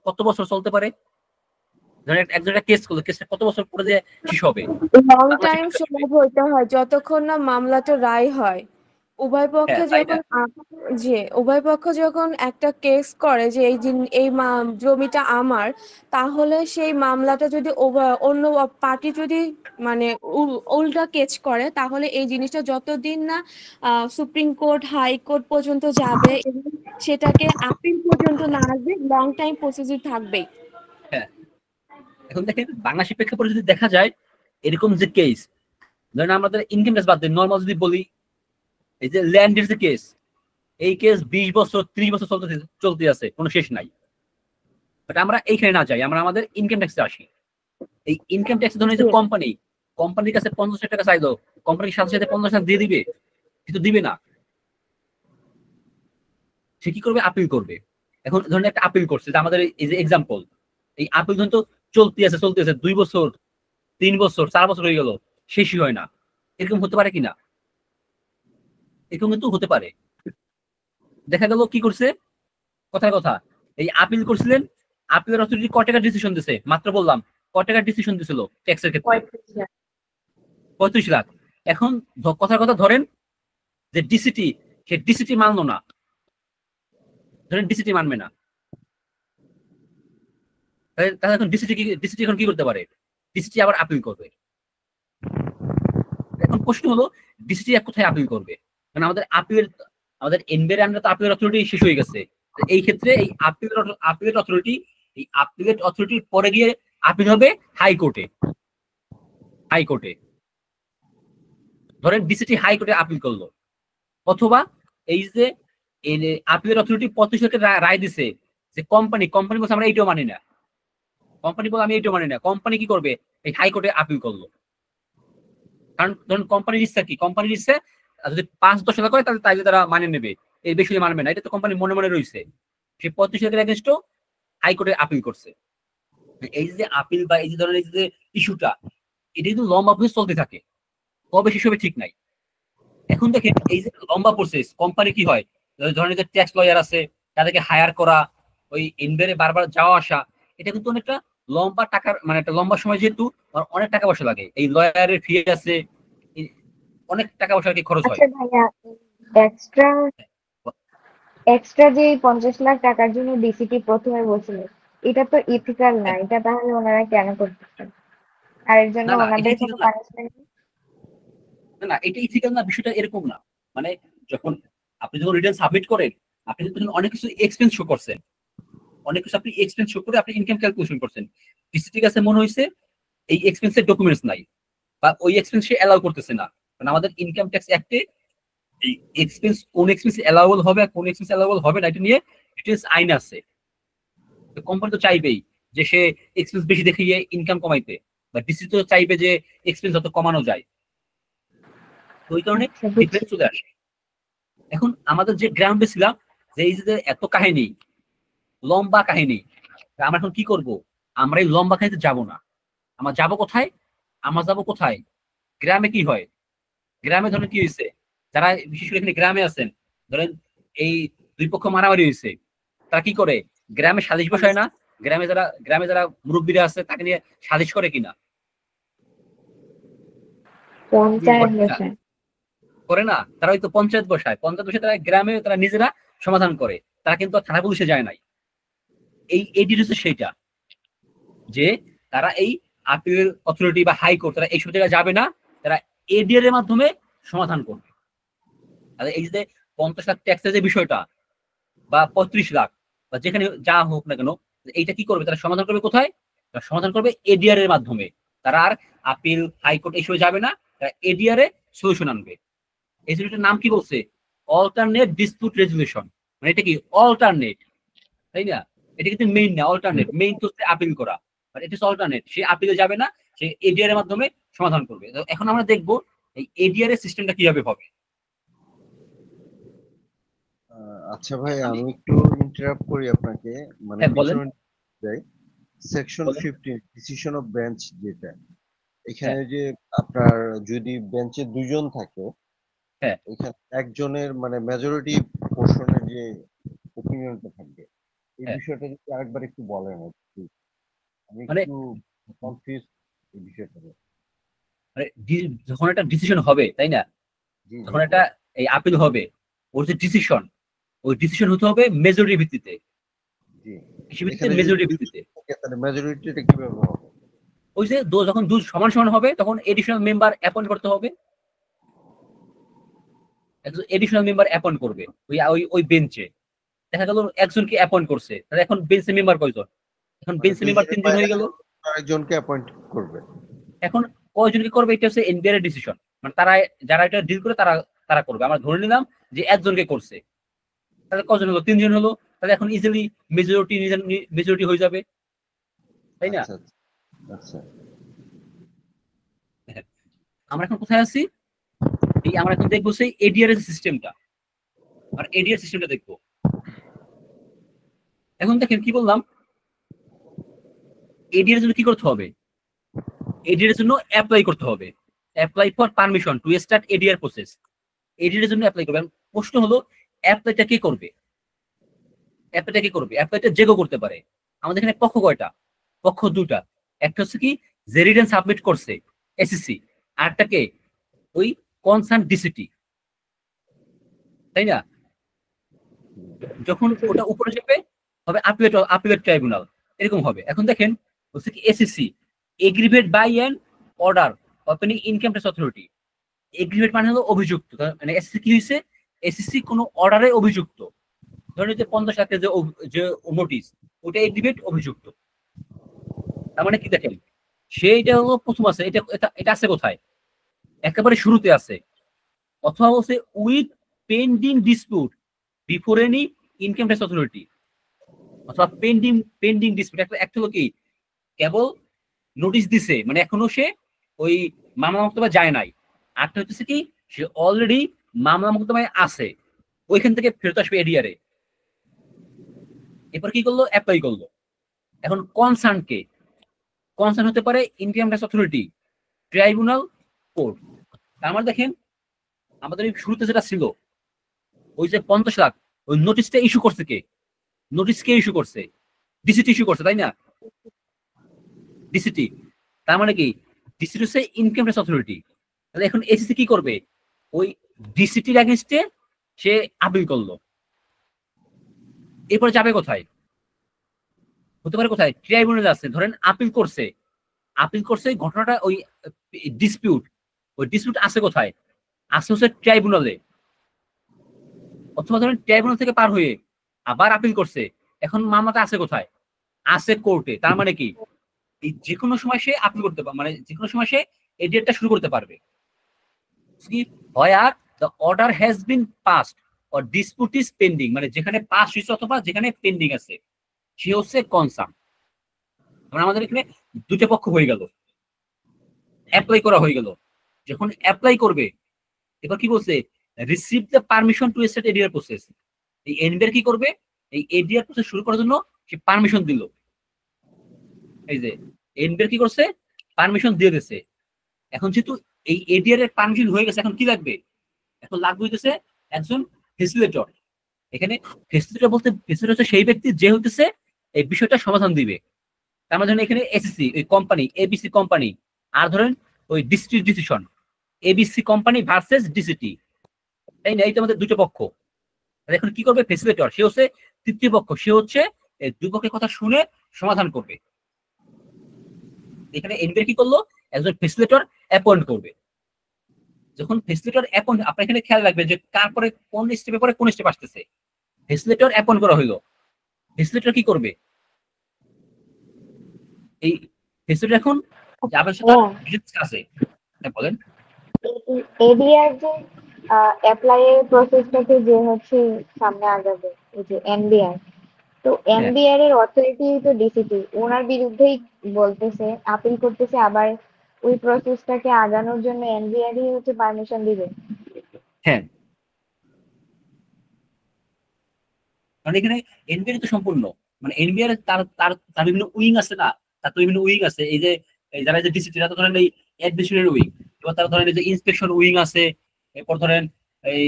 কত বছর চলতে পারে? ধরেন একজনের কেস করলো, কেসটা কত বছর পরে যে শেষ হবে? লং টাইম সময় হইতে হয় যতক্ষণ না মামলাটা রায় হয়। উভয় পক্ষ যখন একটা কেস করে যে এই জমিটা আমার, তাহলে সেই মামলাটা যদি অন্য পার্টি যদি মানে উল্টা কেস করে তাহলে এই জিনিসটা যতদিন না সুপ্রিম কোর্ট হাইকোর্ট পর্যন্ত যাবে এবং সেটাকে আপিল পর্যন্ত না আসবে, লং টাইম প্রসিডিউর থাকবেই। হ্যাঁ এখন দেখেন বাংলাদেশের প্রেক্ষাপটে যদি দেখা যায় এরকম যে কেস, ধরেন আমাদের ইনকাম ট্যাক্স বাদ দিয়ে নর্মাল যদি বলি, এই যে ল্যান্ডের যে কেস, এই কেস 20 বছর 30 বছর চলতে আছে, কোনো শেষ নাই। বাট আমরা এইখানে না যাই, আমরা আমাদের ইনকাম ট্যাক্সে আসি। এই ইনকাম ট্যাক্স ধরুন যে কোম্পানির কাছে 50 লাখ টাকা চাইলো, কোম্পানির সাথে সাথে 50 লাখ দিয়ে দিবে? কিন্তু দিবে না, সে কি করবে? আপিল করবে। এখন ধরেন একটা আপিল করছে, যে আমাদের এই যে এক্সাম্পল, এই আপিল ধরুন তো চলতে আছে 2 বছর 3 বছর 4 বছর হয়ে গেল, শেষই হয় না। এরকম হতে পারে কিনা? এরকম কিন্তু হতে পারে। দেখা গেল কি করছে, কথার কথা, এই আপিল করছিলেন, আপিলের অথরিটি কত টাকা ডিসিশন দিছে? মাত্র বললাম কত টাকা ডিসিশন দিছিল ট্যাক্সের ক্ষেত্রে? 35 লাখ। এখন কথার কথা ধরেন যে ডিসিটি, সে ডিসিটি মানলো না, ধরেন ডিসিটি মানবে না, তাহলে এখন ডিসিটি এখন কি করতে পারে? ডিসিটি আবার আপিল করবে। এখন প্রশ্ন হলো ডিসিটি কোথায় আপিল করবে? কারণ আমাদের এনবিআর আন্ডারে তো আপিলের অথরিটি শেষ হয়ে গেছে। এই ক্ষেত্রে এই আপিলের অথরিটির পরে গিয়ে আপিল হবে হাইকোর্টে। ধরেন ডিসিটি হাইকোর্টে আপিল করলো, অথবা এই যে আপিলের অথরিটি 25 লাখের রায় দিছে যে কোম্পানি বলছে আমরা এইটাও মানি না, কোম্পানি কি করবে? এই হাইকোর্টে আপিল করলো। কারণ ধরুন কোম্পানির ইচ্ছা কি? কোম্পানির ইচ্ছা যদি 5-10 লাখ হয় তাহলে তারা মানে নেবে, এই বেশি মানবে না, এটা তো কোম্পানি মনে মনে রয়েছে। সে 25 লাখের এগেইনস্টও হাইকোর্টে আপিল করছে। এই যে আপিল বা এই যে ধরনের এই যে ইস্যুটা, এটা কিন্তু লম্বা প্রসেস চলতে থাকে, কবে শেষ হবে ঠিক নাই। এখন দেখেন এই যে লম্বা প্রসেস, কোম্পানি কি হয়, ধরেন যে ট্যাক্স লয়ার আছে, তাদেরকে হায়ার করা, ওই এনবিআরে বারবার যাওয়া আসা, এটা কিন্তু অনেকটা লম্বা টাকার, মানে একটা লম্বা সময়, যেহেতু অনেক টাকা পয়সা লাগে, এই লয়ারের ফি আছে, অনেক টাকা পয়সা খরচ হয়। আচ্ছা ভাইয়া, এক্সট্রা যে 50 লাখ টাকার জন্য ডিসিটি প্রথমে বলছিল, এটা তো ইথিক্যাল না, এটা তাহলে ওনারা কেন করতেছেন? আর এর জন্য ওনাদের কোনো পানিশমেন্ট নেই? না, এটা ইথিক্যাল না, বিষয়টা এরকম না। মানে আপনি যখন রিটার্ন সাবমিট করেন, আপনি কিন্তু অনেক কিছু এক্সপেন্স শো করছেন, আপনি এক্সপেন্স শো করে আপনি ইনকাম ক্যালকুলেশন করছেন। ডিসিটির কাছে মনে হয়েছে এই এক্সপেন্সের ডকুমেন্টস নাই, বা ওই এক্সপেন্স সে অ্যালাউ করতেছে না। কারণ আমাদের ইনকাম ট্যাক্স অ্যাক্টে এই এক্সপেন্স, কোন এক্সপেন্স অ্যালাউবল হবে আর কোন এক্সপেন্স অ্যালাউবল হবে না, এটা নিয়ে ডিটেইলস আইন আছে। কোম্পানি তো চাইবেই যে সে এক্সপেন্স বেশি দেখিয়ে ইনকাম কমাইতে, বা ডিসি তো চাইবে যে এক্সপেন্স যত কমানো যায়। তো ওই কারণে ডিফারেন্স চলে আসে। এখন আমাদের যে গ্রাউন্ডে ছিলাম, যে এই যে এত কাহিনী, লম্বা কাহিনী, আমরা এখন কি করব? আমরা এই লম্বা কাহিনীতে যাব না। আমরা যাব কোথায়? গ্রামে কি হয়? গ্রামে ধরেন কি হয়েছে, যারা বিশেষ করে এখানে গ্রামে আছেন, ধরেন এই দুই পক্ষ মারামারি হয়েছে, তারা কি করে? গ্রামে সালিশ বসায় না? গ্রামে যারা মুরব্বীরা আছে তাকে নিয়ে সালিশ করে কিনা? করে না? তারা হয়তো পঞ্চায়েত বসায় তারা গ্রামে তারা নিজেরা সমাধান করে, তারা কিন্তু থানা পুলিশে যায় নাই। এই হচ্ছে সেইটা, যে তারা এই আপিল অথরিটি বা হাইকোর্ট, তারা এইসব জায়গায় যাবে না, তারা এডিআর এর মাধ্যমে সমাধান করবে। আর এই যে 50 লাখ ট্যাক্সের যে বিষয়টা, বা 35 লাখ, বা যেখানে যা হোক না কেন, এইটা কি করবে? তারা সমাধান করবে কোথায়? তারা সমাধান করবে এডিআর এর মাধ্যমে। তারা আর আপিল, হাইকোর্ট এইসব যাবে না, তারা এডিআর এ সলিউশন আনবে। এই সলিউশনের নাম কি বলছে? Alternate dispute resolution. মানে এটা কি অল্টারনেট, তাই না? এটা কিন্তু মেইন না, অল্টারনেট। মেইন তো হচ্ছে আপিল করা, বাট এটা হচ্ছে অল্টারনেট। সে আপিলে যাবে না, সে এডিআর এর মাধ্যমে সমাধান করবে। এখন আমরা দেখবো এই এডিআর এর সিস্টেমটা কিভাবে হবে। আচ্ছা ভাই, আমি একটু ইন্টারাপ্ট করি আপনাকে, মানে সেকশন 15 ডিসিশন অফ বেঞ্চ, যেটা এখানে যে আপনার যদি বেঞ্চে 2 জন থাকে, এখানে একজনের মানে মেজরিটি পোর্শনের যে ওপিনিয়নটা থাকবে, এই বিষয়টা যদি আরেকবার একটু বলেন। আমি একটু কনফিউজ এই বিষয়টা। মানে যখন একটা ডিসিশন হবে, তাই না, যখন একটা এই আপিল হবে, ওর যে ডিসিশন, ওই ডিসিশন হতে হবে মেজরিটি ভিত্তিতে। মেজরিটিটা কিভাবে হবে? ওই যে যখন দুই সমান সমান হবে, তখন এডিশনাল মেম্বার অ্যাপয়েন্ট করতে হবে। এডিশনাল মেম্বার অ্যাপয়েন্ট করবে ওই বেঞ্চে। দেখা গেল একজনকে অ্যাপয়েন্ট করছে, তাহলে এখন বেঞ্চে মেম্বার কয়জন? এখন বেঞ্চে মেম্বার 3 জন হয়ে গেল। আরেকজনকে অ্যাপয়েন্ট করবে। এখন কয়জনকে করবে? এটা হচ্ছে এনবিআর এর ডিসিশন। মানে যারা এটা ডিল করে তারা করবে। আমরা ধরে নিলাম যে একজনকে করছে, তাহলে কজন হলো? 3 জন হলো। তাহলে এখন ইজিলি মেজরিটি হয়ে যাবে, তাই না? আচ্ছা, আমরা এখন কোথায় আছি? এই আমরা এখন দেখবো সেই এডিআর এর সিস্টেমটা, আর এডিআর সিস্টেমটা দেখবো। এখন দেখেন কি বললাম, এডিআর এর জন্য কি করতে হবে, এডিআর এর জন্য অ্যাপ্লাই করতে হবে, apply for permission to start ADR process. ADR এর জন্য অ্যাপ্লাই করবে। প্রশ্ন হলো অ্যাপ্লাইটা কে করবে, অ্যাপ্লাইটা কে করবে? অ্যাপ্লাইটা যে কেউ করতে পারে। আমাদের এখানে পক্ষ কয়টা? পক্ষ দুটা। একটা হচ্ছে কি যে রিটার্ন সাবমিট করছে এসএসসি, আর একটা কে ওই কনসার্ন ডিসিটি, তাই না? যখন ওটা উপরে যাবে হবে আপিলেট ট্রাইব্যুনাল, এরকম হবে। এখন দেখেন হচ্ছে কি assessee aggrieved by an order of any income tax authority. Aggrieved মানে হলো অভিযুক্ত, মানে এসএসসি কি হয়েছে, এসএসসি কোনো অর্ডারে অভিযুক্ত। ধরেন যে 50 লাখের যে নোটিশ, ওটা এগ্রিভেট অভিযুক্ত। তার মানে কি দেখেন, সেইটা হলো প্রথম আছে, এটা আছে কোথায়? একেবারে শুরুতে আছে। অথবা হচ্ছে with pending dispute before any income tax authority, অথবা পেন্ডিং ডিসপিউট। একটা হলো কি কেবল নোটিশ দিছে, মানে এখনো সে ওই মামলা মোকদ্দমা যায় নাই। আরটা হচ্ছে কি সে অলরেডি মামলা মোকদ্দমায় আছে, ওইখান থেকে ফেরত আসবে এডিআরে। এরপর কি করলো, অ্যাপ্লাই করলো। এখন কনসার্ন কে? কনসার্ন হতে পারে income tax authority, tribunal, court. আমার দেখেন আমাদের শুরুতে যেটা ছিল ওই যে 50 লাখ, ওই নোটিশটা ইস্যু করছে কে? নোটিশ কে ইস্যু করছে? ডিসিটি ইস্যু করছে, তাই না? ডিসিটি। তার মানে কি ডিসিটি হচ্ছে ইনকাম ট্যাক্স অথরিটি। তাহলে এখন এসএসসি কি করবে, ওই ডিসিটির এগেইনস্টে সে আপিল করলো। এরপরে যাবে কোথায়? হতে পারে কোথায়, ট্রাইব্যুনালে আছে। ধরেন আপিল করছে ঘটনাটা ওই ডিসপিউট, ওই ডিসপিউট আছে কোথায়? আছে হচ্ছে ট্রাইব্যুনালে। অথবা ধরেন ট্রাইব্যুনাল থেকে পার হয়ে আবার আপিল করছে, এখন মামলাটা আছে কোথায়? আছে কোর্টে। তার মানে কি যে কোনো সময় সে আপিল করতে পারবে, মানে যে কোনো সময় সে এই ডেটটা শুরু করতে পারবে। Where the order has been passed or dispute is pending, মানে যেখানে পাস হয়েছে অথবা যেখানে পেন্ডিং আছে সে হচ্ছে কনসার্ন। আমাদের এখানে দুটো পক্ষ হয়ে গেল, অ্যাপ্লাই করা হয়ে গেল। যখন অ্যাপ্লাই করবে এবার কি বলছে, receive the permission to start ADR process. এই এনবিআর কি করবে, এই এডিআর প্রসেস শুরু করার জন্য সে পারমিশন দিল। এই যে এনবিআর কি করছে, পারমিশন দিয়ে দিয়েছে। এখন যেহেতু এই এডিআর এর পারমিশন হয়ে গেছে, এখন কি লাগবে, এখন লাগবে হইতেছে একজন ফেসিলিটেটর। এখানে ফেসিলিটেটর বলতে ফেসিলিটেটর হচ্ছে সেই ব্যক্তি যে হইতেছে এই বিষয়টা সমাধান দিবে। তার মানে এখানে এসএসসি ওই কোম্পানি এবিসি কোম্পানি, আর ধরেন ওই ডিসিটি ডিসিশন এবিসি কোম্পানি ভার্সেস ডিসিটি, তাই না? এই তো আমাদের দুটো পক্ষ। এখন কি করবে ফেসিলিটেটর, সে হচ্ছে তৃতীয় পক্ষ, সে হচ্ছে দুই পক্ষের কথা শুনে সমাধান করবে। এখানে এনবিআর কি করলো, একজন ফেসিলিটেটর অ্যাপয়েন্ট করবে। যখন ফেসিলিটেটর অ্যাপয়েন্ট, আপনার এখানে খেয়াল রাখবেন যে কার পরে কোন স্টেপে পরে কোন স্টেপ আসতেছে। ফেসিলিটেটর অ্যাপয়েন্ট করা হইলো, ফেসিলিটেটর কি করবে, এই ফেসিলিটেটর এখন যাবে সেটা আছে। বলেন এডিআর যে অ্যাপ্লাই এর প্রসেসটাকে যে হচ্ছে সামনে আগাবে, এই যে এনবিআর, তো এনবিআর এর অথরিটি তো ডিসিটি, ওনার বিরুদ্ধেই বলতেছে, আপিল করতেছে, আবার ওই প্রসেসটাকে আগানোর জন্য এনবিআর ই হচ্ছে পারমিশন দিবে। হ্যাঁ, কারণ এখানে এনবিআর তো সম্পূর্ণ, মানে এনবিআর তার বিভিন্ন উইং আছে না, তার তো বিভিন্ন উইং আছে। এই যে যারা যে ডিসিটি, তারা তো ধরেন এই অ্যাডমিনিস্ট্রেটিভ উইং, এবার তারা ধরেন এই যে ইন্সপেকশন উইং আছে, এরপর ধরেন এই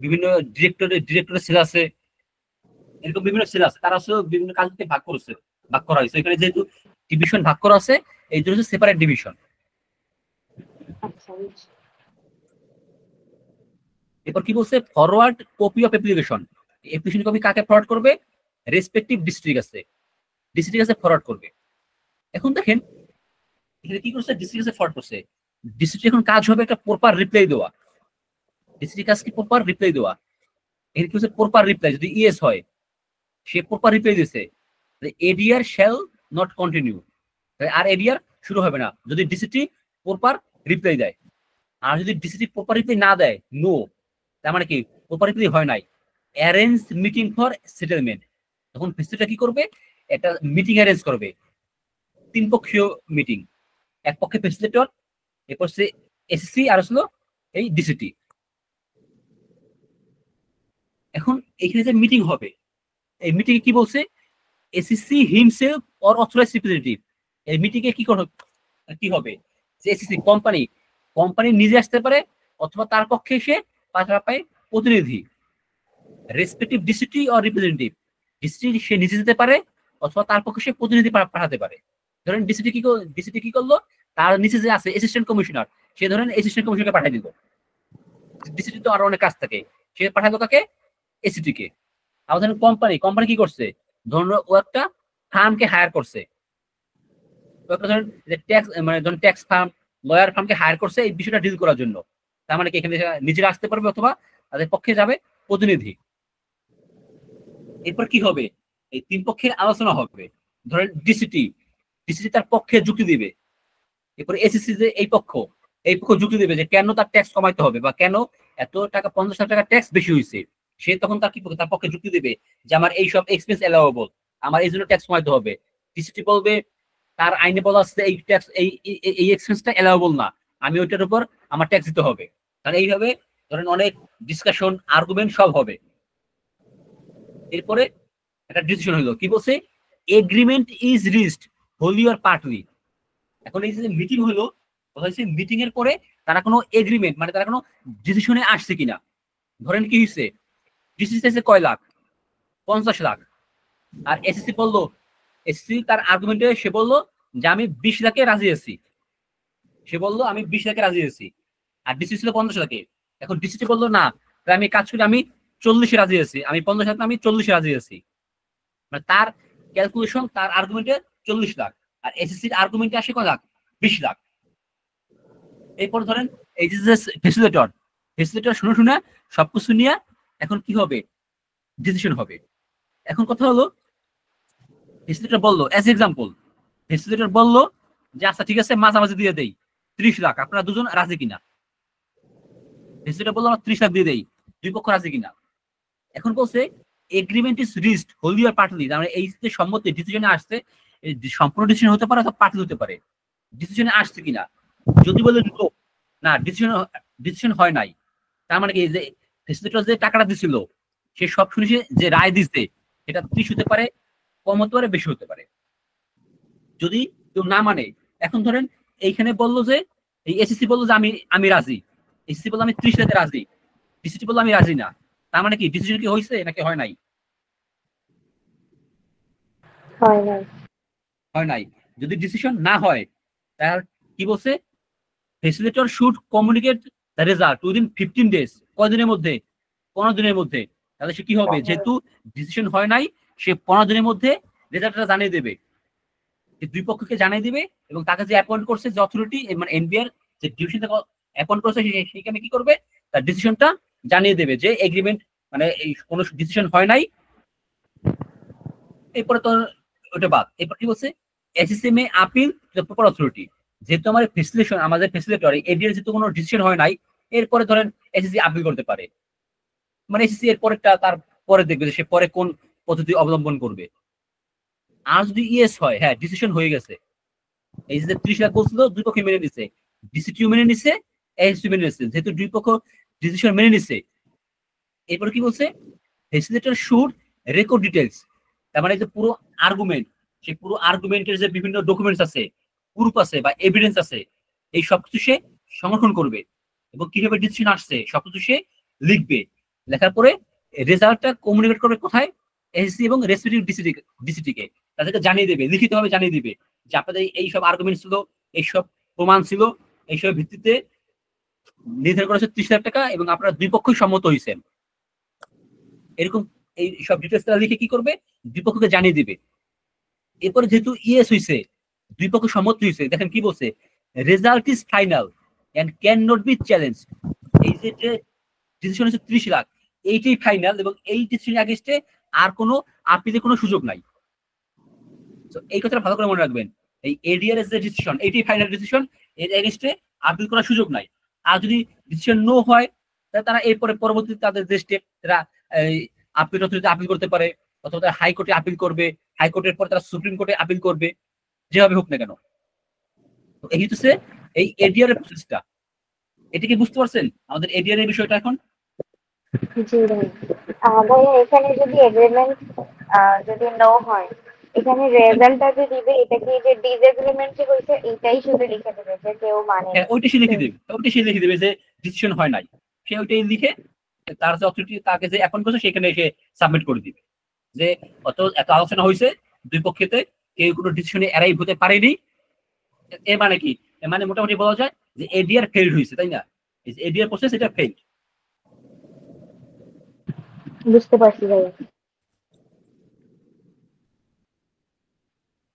বিভিন্ন ডিরেক্টরের সেল আছে, এরকম বিভিন্ন সেল আছে। তারা আসলে বিভিন্ন কাজকে ভাগ করা হয়েছে। এখানে যেহেতু ডিভিশন ভাগ করা আছে, এই জন্য সেপারেট ডিভিশন। এরপর কি বলছে, forward copy of application. Application copy কাকে ফরওয়ার্ড করবে, রেসপেক্টিভ ডিস্ট্রিক্ট আছে ফরওয়ার্ড করবে। এখন দেখেন এখানে কি করছে, ডিস্ট্রিক্ট আছে ফরওয়ার্ড করছে। ডিস্ট্রিক্ট এখন কাজ হবে একটা প্রপার রিপ্লাই দেওয়া। ডিস্ট্রিক্ট কাজ কি প্রপার রিপ্লাই দেওয়া। এখানে কি হচ্ছে প্রপার রিপ্লাই, যদি ইয়েস হয় সে প্রপার রিপ্লাই দিয়েছে, এডিআর শ্যাল নট কন্টিনিউ, আর এডিআর শুরু হবে না যদি ডিসিটি প্রপার রিপ্লাই দেয়। আর যদি ডিসিটি প্রপার রিপ্লাই না দেয়, নো, তার মানে কি প্রপার রিপ্লাই হয় নাই। Arrange meeting for settlement. তখন ফেসিলিটেটর কি করবে, একটা মিটিং অ্যারেঞ্জ করবে, 3 পক্ষীয় মিটিং। এক পক্ষে ফেসিলিটেটর, এরপর সে এসএসসি আর হলো এই ডিসিটি। এখন এখানে যে মিটিং হবে, এই মিটিং এ কি বলছে, ACC himself or authorised representative, এই মিটিং এ কি হবে যে এসিসি কোম্পানি নিজে আসতে পারে অথবা তার পক্ষে এসে পাঠায় প্রতিনিধি, রেসপেক্টিভ ডিসিটি অর রিপ্রেজেন্টেটিভ, ডিসিটি সে নিজে যেতে পারে অথবা তার পক্ষে সে প্রতিনিধি পাঠাতে পারে। ধরেন ডিসিটি কি করলো, তার নিচে যে আছে অ্যাসিস্ট্যান্ট কমিশনার, সে ধরেন অ্যাসিস্ট্যান্ট কমিশনারকে পাঠিয়ে দিল। ডিসিটি তো আরো অনেক কাজ থাকে, সে পাঠালো কাকে, এসিটি কে। আবার ধরেন কোম্পানি কি করছে, ধরুন ও একটা ফার্মকে হায়ার করছে, ধরেন ট্যাক্স মানে ধরুন ট্যাক্স ফার্ম, লয়ার ফার্মকে হায়ার করছে এই বিষয়টা ডিল করার জন্য। তার মানে কি এখানে নিজেরা আসতে পারবে অথবা তাদের পক্ষে যাবে প্রতিনিধি। এরপর কি হবে, এই তিন পক্ষের আলোচনা হবে। ধরেন ডিসিটি তার পক্ষে যুক্তি দিবে, এরপর এসিসি যে এই পক্ষ যুক্তি দেবে যে কেন তার ট্যাক্স কমাইতে হবে বা কেন এত টাকা 50,000 টাকা ট্যাক্স বেশি হয়েছে। সে তখন তার পক্ষে যুক্তি দেবে যে আমার এই সব এক্সপেন্স এলাওয়েবল, আমার এই জন্য ট্যাক্স কমাইতে হবে। ডিসিটি বলবে তার আইনে বলা আছে এই ট্যাক্স এই এক্সপেন্সটা এলাওয়েবল না, আমি ওইটার উপর আমার ট্যাক্স দিতে হবে। তাহলে এইভাবে ধরেন অনেক ডিসকাশন আর্গুমেন্ট সব হবে। এরপরে একটা ডিসিশন হলো, কি বলছে, agreement is reached wholly or partly. এখন এই যে মিটিং হলো, মিটিং এর পরে তারা কোনো এগ্রিমেন্ট মানে তারা কোনো ডিসিশনে আসছে কিনা। ধরেন কি হয়েছে, ডিসিশন চাইছে কয় লাখ, 50 লাখ, আর এসিসি বললো, এসিসি তার আর্গুমেন্টে সে বললো যে আমি 20 লাখে রাজি আছি, আমি 20 লাখে রাজি আছি, আর ডিসি ছিল 50 লাখে। এখন ডিসিটি বললো না, আমি কাজ করি, আমি 40-এ রাজি আছি, আমি 50 লাখ, আমি 40-এ রাজি আছি। মানে তার ক্যালকুলেশন, তার আর্গুমেন্টে 40 লাখ, আর এসএসসির আর্গুমেন্টে আসে কয় লাখ, 20 লাখ। এরপর ধরেন এই যে ফেসিলিটেটর শুনে সবকিছু নিয়ে এখন কি হবে, ডিসিশন হবে। এখন কথা হলো, ফেসিলিটেটর বললো, অ্যাজ এক্সাম্পল ফেসিলিটেটর বললো যে আচ্ছা ঠিক আছে মাঝামাঝি দিয়ে দেই 30 লাখ, আপনারা দুজন রাজি কিনা। ফেসিলিটেটর বললো আমরা 30 লাখ দিয়ে দেই, দুই পক্ষ রাজি কিনা। এখন বলছে agreement is reached wholly or partly, মানে এই যে সম্মতি ডিসিশনে আসছে, সম্পূর্ণ ডিসিশন হতে পারে অথবা পার্টলি হতে পারে। ডিসিশনে আসছে কিনা, যদি বলে না ডিসিশন হয় নাই, তার মানে কি যে ফেসিলিটেটর যে টাকাটা দিছিল সে সব শুনেছে, যে রায় দিচ্ছে সেটা 30 হতে পারে, কম হতে পারে, বেশি হতে পারে। যদি কেউ না মানে, এখন ধরেন এইখানে বললো যে এই এসিসি বললো যে আমি রাজি, এসিসি বললো আমি 30 লাখে রাজি, ডিসিসি বললো আমি রাজি না, তার মানে কি ডিসিশন কি হয়েছে নাকি হয় নাই? হয় নাই। যদি ডিসিশন না হয় তাহলে কি বলছে, facilitator should communicate the result within 15 days, কয়দিনের মধ্যে, 15 দিনের মধ্যে। তাহলে সে কি হবে, যেহেতু ডিসিশন হয় নাই, সে 15 দিনের মধ্যে রেজাল্টটা জানিয়ে দেবে, দুই পক্ষকে জানিয়ে দিবে, এবং তাকে যে অ্যাপয়েন্ট করছে, যে অথরিটি মানে এনবিআর যে ডিভিশন অ্যাপয়েন্ট করছে, সেখানে কি করবে, তার ডিসিশনটা জানিয়ে দেবে যে এগ্রিমেন্ট মানে এই কোনো ডিসিশন হয় নাই। এরপরে তো ওটা বাদ। এরপর কি বলছে, ACC may appeal to the proper authority, যেহেতু আমাদের ফেসিলিটেটর এডিআর যেহেতু কোনো ডিসিশন হয় নাই, এরপরে ধরেন এসিসি আপিল করতে পারে। মানে এসিসি এর পরেরটা তার পরে দেখবে যে সে পরে কোন পদ্ধতি অবলম্বন করবে। আর যদি ইয়েস হয়, হ্যাঁ ডিসিশন হয়ে গেছে, এই যে 30 লাখ বলছিল দুই পক্ষ মেনে নিছে, ডিসিটিও মেনে নিছে, এসিসি মেনে নিছে, যেহেতু দুই পক্ষ ডিসিশন মেনে নিছে। এরপর কি বলছে, ফেসিলিটেটর শুড রেকর্ড ডিটেইলস, তার মানে যে পুরো আর্গুমেন্ট, সেই পুরো আর্গুমেন্টের যে বিভিন্ন ডকুমেন্টস আছে, প্রুফ আছে বা এভিডেন্স আছে, এই সবকিছু সে সংরক্ষণ করবে, এবং কিভাবে ডিসিশন আসছে সবকিছু সে লিখবে। লেখার পরে রেজাল্টটা কমিউনিকেট করবে কোথায়, এসএসসি এবং রেসপেক্টিভ ডিসিটি কে, তাদেরকে জানিয়ে দেবে, লিখিতভাবে জানিয়ে দিবে যে আপনাদের এই সব আর্গুমেন্ট ছিল, এই সব প্রমাণ ছিল, এই সব ভিত্তিতে নির্ধারণ করা হচ্ছে 30 লাখ টাকা, এবং আপনারা দুই পক্ষই সম্মত হয়েছেন। এরকম এই সব ডিটেলস তারা লিখে কি করবে, দুই পক্ষকে জানিয়ে দিবে। এরপরে যেহেতু ইয়েস হয়েছে, দুই পক্ষ সম্মত হয়েছে, দেখেন কি বলছে, result is final and can not be challenge. এই যে ডিসিশন হচ্ছে 30 লাখ, এইটাই ফাইনাল, এবং এই ডিসিশন এগেইনস্টে আর কোনো আপিলের কোনো সুযোগ নাই। তো এই কথাটা ভালো করে মনে রাখবেন, এই এডিআর এর যে ডিসিশন, এইটাই ফাইনাল ডিসিশন, এর এগেইনস্টে আপিল করার সুযোগ নাই। আর যদি ডিসিশন নো হয়, তাহলে তারা এরপরে পরবর্তীতে তাদের যে স্টেপ, তারা আপিল অথরিটিতে আপিল করতে পারে, অথবা হাইকোর্টে আপিল করবে, হাইকোর্টের পর তারা সুপ্রিম কোর্টে আপিল করবে, যেভাবে হোক না কেন। এই হচ্ছে এই এডিআর এর প্রসেসটা। এটা কি বুঝতে পারছেন আমাদের এডিআর এর বিষয়টা এখন? জি ভাই। ভাইয়া এখানে যদি এগ্রিমেন্ট যদি নো হয়, এখানে রেজাল্টটা যে দিবে এটা কি যে ডিসএগ্রিমেন্ট যে হয়েছে এটাই শুধু লিখে দেবে যে কেউ মানে হ্যাঁ, ওইটা সে লিখে দেবে, যে ডিসিশন হয় নাই, সে ওইটাই লিখে তার যে অথরিটি তাকে যে অ্যাপয়েন্ট করছে সেখানে এসে সাবমিট করে দিবে যে এত আলোচনা হয়েছে, দুই পক্ষেতে কেউ কোনো ডিসিশনে অ্যারাইভ হতে পারেনি। এর মানে কি? এর মানে মোটামুটি বলা যায় যে এডিআর ফেইল্ড হয়েছে, তাই না? এই যে এডিআর প্রসেস এটা ফেইল্ড। বুঝতে পারছি ভাইয়া।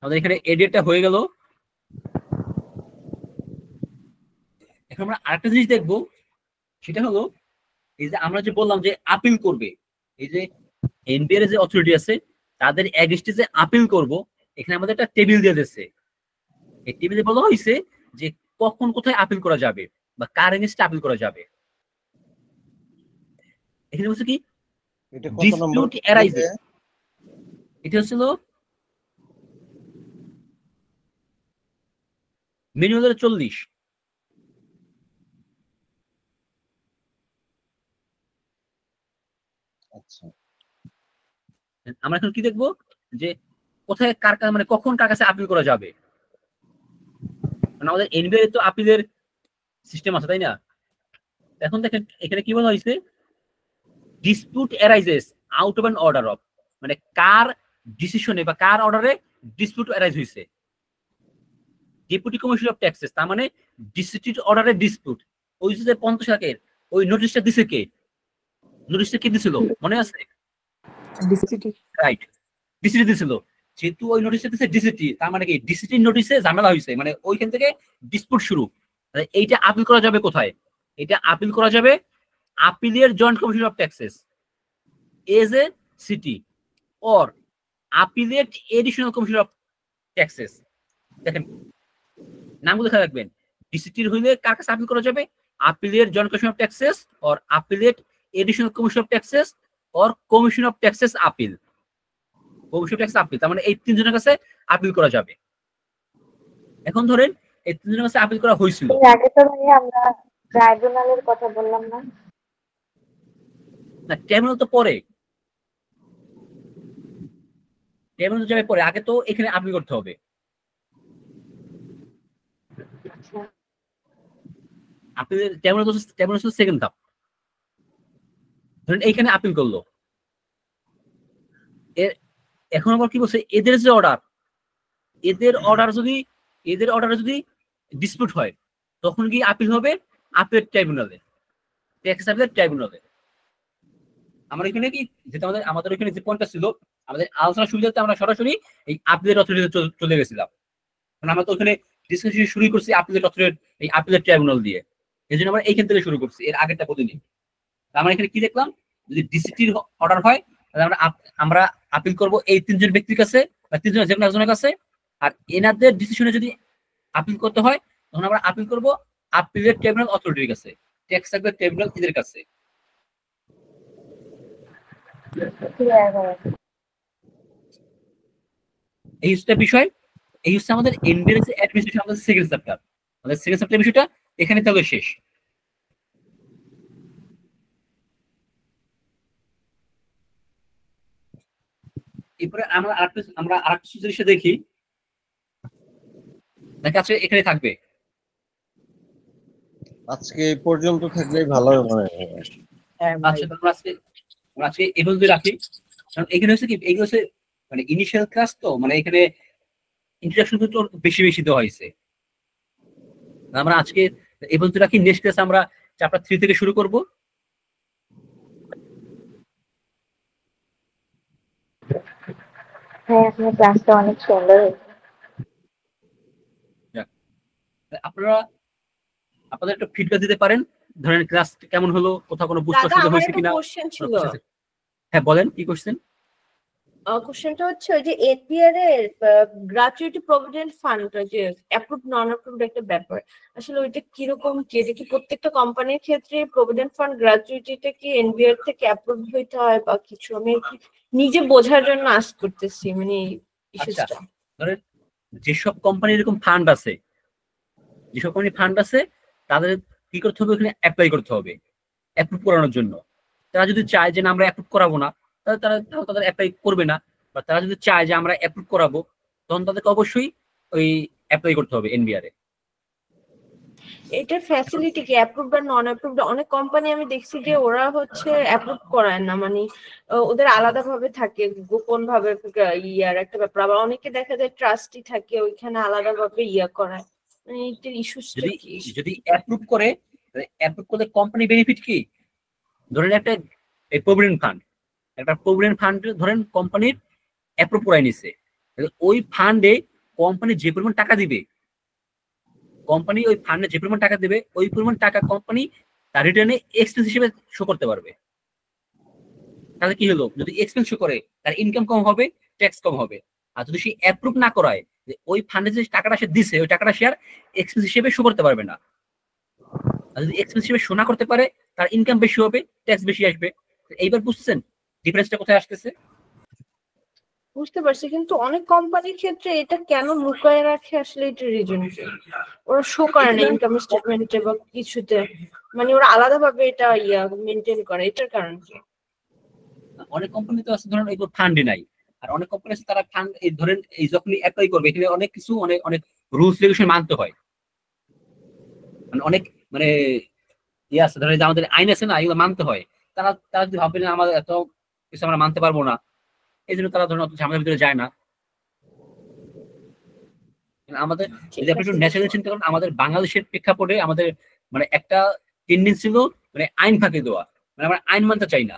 আমাদের এখানে এডিআরটা হয়ে গেল। এখন আমরা আরেকটা জিনিস দেখবো, সেটা হলো এই যে আমরা যে বললাম যে আপিল করবে, এই যে এনবিআর যে অথরিটি আছে তাদের এগেইনস্টে যে আপিল করব, এখানে আমাদের একটা টেবিল দিয়ে দিয়েছে। এই টেবিলে বলা হয়েছে যে কখন কোথায় আপিল করা যাবে বা কার এগেইনস্টে আপিল করা যাবে। এখানে বলছে কি ডিসপিউট অ্যারাইজেস, এটা হচ্ছিল ম্যানুয়ালের 40। আচ্ছা, আমরা এখন কি দেখবো যে কোথায় কার মানে কখন কার কাছে আপিল করা যাবে। আমাদের এনবিআর তো আপিলের সিস্টেম আছে, তাই না? এখন দেখেন এখানে কি বলা হয়েছে, dispute arises out of an order of, মানে কার ডিসিশনে বা কার অর্ডারে ডিসপিউট অ্যারাইজ হয়েছে। ডেপুটি কমিশনার অফ ট্যাক্সেস, তার মানে ডিস্ট্রিক্ট অর্ডারে ডিসপিউট। ওই যে 50 লাখের ওই নোটিশটা দিছে কে? নোটিশটা কে দিছিল মনে আছে? রাইট, ডিসিটি দিছিল। যেহেতু ওই নোটিশটা দিছে ডিসিটি, তার মানে কি ডিসিটির নোটিশে ঝামেলা হয়েছে, মানে ওইখান থেকে ডিসপিউট শুরু। এইটা আপিল করা যাবে কোথায়? এটা আপিল করা যাবে আপিলের joint commission of taxes as a city or appellate additional commission of taxes. দেখেন নামগুলো খেয়াল রাখবেন, ডিসিটির হইলে কার কাছে আপিল করা যাবে? আপিলের joint commission of taxes or appellate additional commission of taxes or commission of taxes appeal. Commission of taxes appeal, তার মানে এই তিনজনের কাছে আপিল করা যাবে। এখন ধরেন এই তিনজনের কাছে আপিল করা হয়েছিল, আগে তো ভাই আমরা ট্রাইব্যুনালের কথা বললাম না? না ট্রাইব্যুনাল তো পরে, ট্রাইব্যুনাল যাবে পরে, আগে তো এখানে আপিল করতে হবে। আপিলের ট্রাইব্যুনাল সেকেন্ড ধাপ। ধরেন এইখানে আপিল করলো, এখন আবার কি বলছে, এদের যে অর্ডার, এদের অর্ডারে যদি ডিসপিউট হয় তখন কি আপিল হবে আপিল ট্রাইব্যুনালে, ট্যাক্স আপিলের ট্রাইব্যুনালে। আমরা এখানে কি যেটা আমাদের এখানে যে পয়েন্টটা ছিল, আমাদের আলোচনা সুবিধাতে আমরা সরাসরি এই আপিলের অথরিটিতে চলে গেছিলাম, কারণ আমরা তো ওখানে ডিসকাশন শুরু করছি আপিলের অথরিটি, এই আপিলের ট্রাইব্যুনাল দিয়ে। এই জন্য আমরা এইখান থেকে শুরু করছি, এর আগেরটা বলিনি। আমরা এখানে কি দেখলাম, যদি ডিসিটির অর্ডার হয় তাহলে আমরা আপিল করব এই তিনজন ব্যক্তির কাছে বা তিনজনের যে কোনো একজনের কাছে, আর এনাদের ডিসিশনে যদি আপিল করতে হয় তখন আমরা আপিল করব আপিলের ট্রাইব্যুনাল অথরিটির কাছে, ট্যাক্স আপিলের ট্রাইব্যুনাল এদের কাছে। এই হচ্ছে বিষয়, এই হচ্ছে আমাদের এনবিআর অ্যাডমিনিস্ট্রেশন, আমাদের সেকেন্ড চ্যাপ্টার। আমাদের সেকেন্ড চ্যাপ্টারের বিষয়টা এখানে তাহলে শেষ। এরপরে আমরা আরেকটা জিনিস দেখি, নাকি আজকে এখানে থাকবে? আজকে এই পর্যন্ত থাকলেই ভালো হয় মনে হয়। আচ্ছা, আমরা আজকে এই পর্যন্ত রাখি, কারণ এখানে হচ্ছে কি, এগুলো হচ্ছে মানে ইনিশিয়াল ক্লাস, তো মানে এখানে ইন্ট্রোডাকশন তো বেশি দেওয়া হয়েছে। আমরা আজকে এই পর্যন্ত রাখি, নেক্সট ক্লাস আমরা চ্যাপ্টার 3 থেকে শুরু করব। হ্যাঁ, আপনার ক্লাসটা অনেক সুন্দর হয়েছে। আপনাদের একটু ফিডব্যাক দিতে পারেন, ধরেন ক্লাস কেমন হলো, কোথাও কোনো বুঝতে অসুবিধা হয়েছে কিনা। হ্যাঁ বলেন, কি কোশ্চেন? কোশ্চেনটা হচ্ছে ওই যে এনপিআর এর গ্র্যাচুইটি প্রভিডেন্ট ফান্ড, যে অ্যাপ্রুভড নন অ্যাপ্রুভড একটা ব্যাপার, আসলে ওইটা কিরকম কি? এটা কি প্রত্যেকটা কোম্পানির ক্ষেত্রে প্রভিডেন্ট ফান্ড গ্র্যাচুইটিটা কি এনপিআর থেকে অ্যাপ্রুভ হইতে হয় বা কিছু? আমি নিজে বোঝার জন্য আস্ক করতেছি, মানে ইস্যুটা। ধরেন যেসব কোম্পানি এরকম ফান্ড আছে, যেসব কোম্পানি ফান্ড আছে তাদের কি করতে হবে, ওখানে অ্যাপ্লাই করতে হবে অ্যাপ্রুভ করানোর জন্য। তারা যদি চায় যে না আমরা অ্যাপ্রুভ করাবো না, তাহলে তাদের অ্যাপ্লাই করবে না। বা তারা যদি চায় যে আমরা অ্যাপ্রুভ করাবো, তখন তাদেরকে অবশ্যই ওই অ্যাপ্লাই করতে হবে এনবিআর এ। এটার ফ্যাসিলিটি কি, অ্যাপ্রুভড আর নন অ্যাপ্রুভড? অনেক কোম্পানি আমি দেখছি যে ওরা হচ্ছে অ্যাপ্রুভ করায় না, মানে ওদের আলাদা ভাবে থাকে, গোপন ভাবে ইয়ার একটা ব্যাপার। আবার অনেকে দেখা যায় ট্রাস্টি থাকে, ওইখানে আলাদা ভাবে ইয়া করায়, মানে এটার ইস্যুসটা কি? যদি অ্যাপ্রুভ করে, অ্যাপ্রুভ করলে কোম্পানি বেনিফিট কি? ধরেন একটা প্রভিডেন্ট ফান্ড, একটা প্রভিডেন্ট ফান্ড ধরেন কোম্পানির অ্যাপ্রুভ করাই নিছে, ওই ফান্ডে কোম্পানি যে পরিমাণ টাকা দিবে, কোম্পানি ওই ফান্ডে যে পরিমাণ টাকা দিবে, ওই পরিমাণ টাকা কোম্পানি তার রিটার্নে এক্সপেন্স হিসেবে শো করতে পারবে। তাহলে কি হলো, যদি এক্সপেন্স শো করে তার ইনকাম কম হবে, ট্যাক্স কম হবে। আর যদি সে অ্যাপ্রুভ না করায়, যে ওই ফান্ডে যে টাকাটা সে দিছে, ওই টাকাটা সে আর এক্সপেন্স হিসেবে শো করতে পারবে না। আর যদি এক্সপেন্স হিসেবে শো না করতে পারে, তার ইনকাম বেশি হবে, ট্যাক্স বেশি আসবে। এইবার বুঝছেন ডিফারেন্সটা কোথায় আসতেছে? বুঝতে পারছি, কিন্তু অনেক কোম্পানির ক্ষেত্রে এটা কেন লুকায় রাখে আসলে, এটা রিজন ওরা শো করে না ইনকাম স্টেটমেন্টে বা কিছুতে, মানে ওরা আলাদা ভাবে এটা ইয়া মেনটেন করে, এটার কারণ কি? অনেক কোম্পানি তো আছে ধরেন এগুলো ফান্ডে নাই, আর অনেক কোম্পানি আছে তারা ফান্ড ধরেন এই যখনই অ্যাপ্লাই করবে, এখানে অনেক কিছু অনেক অনেক রুলস রেগুলেশন মানতে হয়। মানে অনেক মানে ইয়ে আছে, ধরেন যে আমাদের আইন আছে না, এগুলো মানতে হয়। তারা তারা যদি ভাববে না আমাদের এত কিছু আমরা মানতে পারবো না, এই জন্য তারা ধরেন অত ঝামেলার ভিতরে যায় না। আমাদের যদি আপনি একটু ন্যাচারাল চিন্তা করেন, আমাদের বাংলাদেশের প্রেক্ষাপটে আমাদের মানে একটা টেন্ডেন্সি ছিল মানে আইন ফাঁকি দেওয়া, মানে আমরা আইন মানতে চাই না।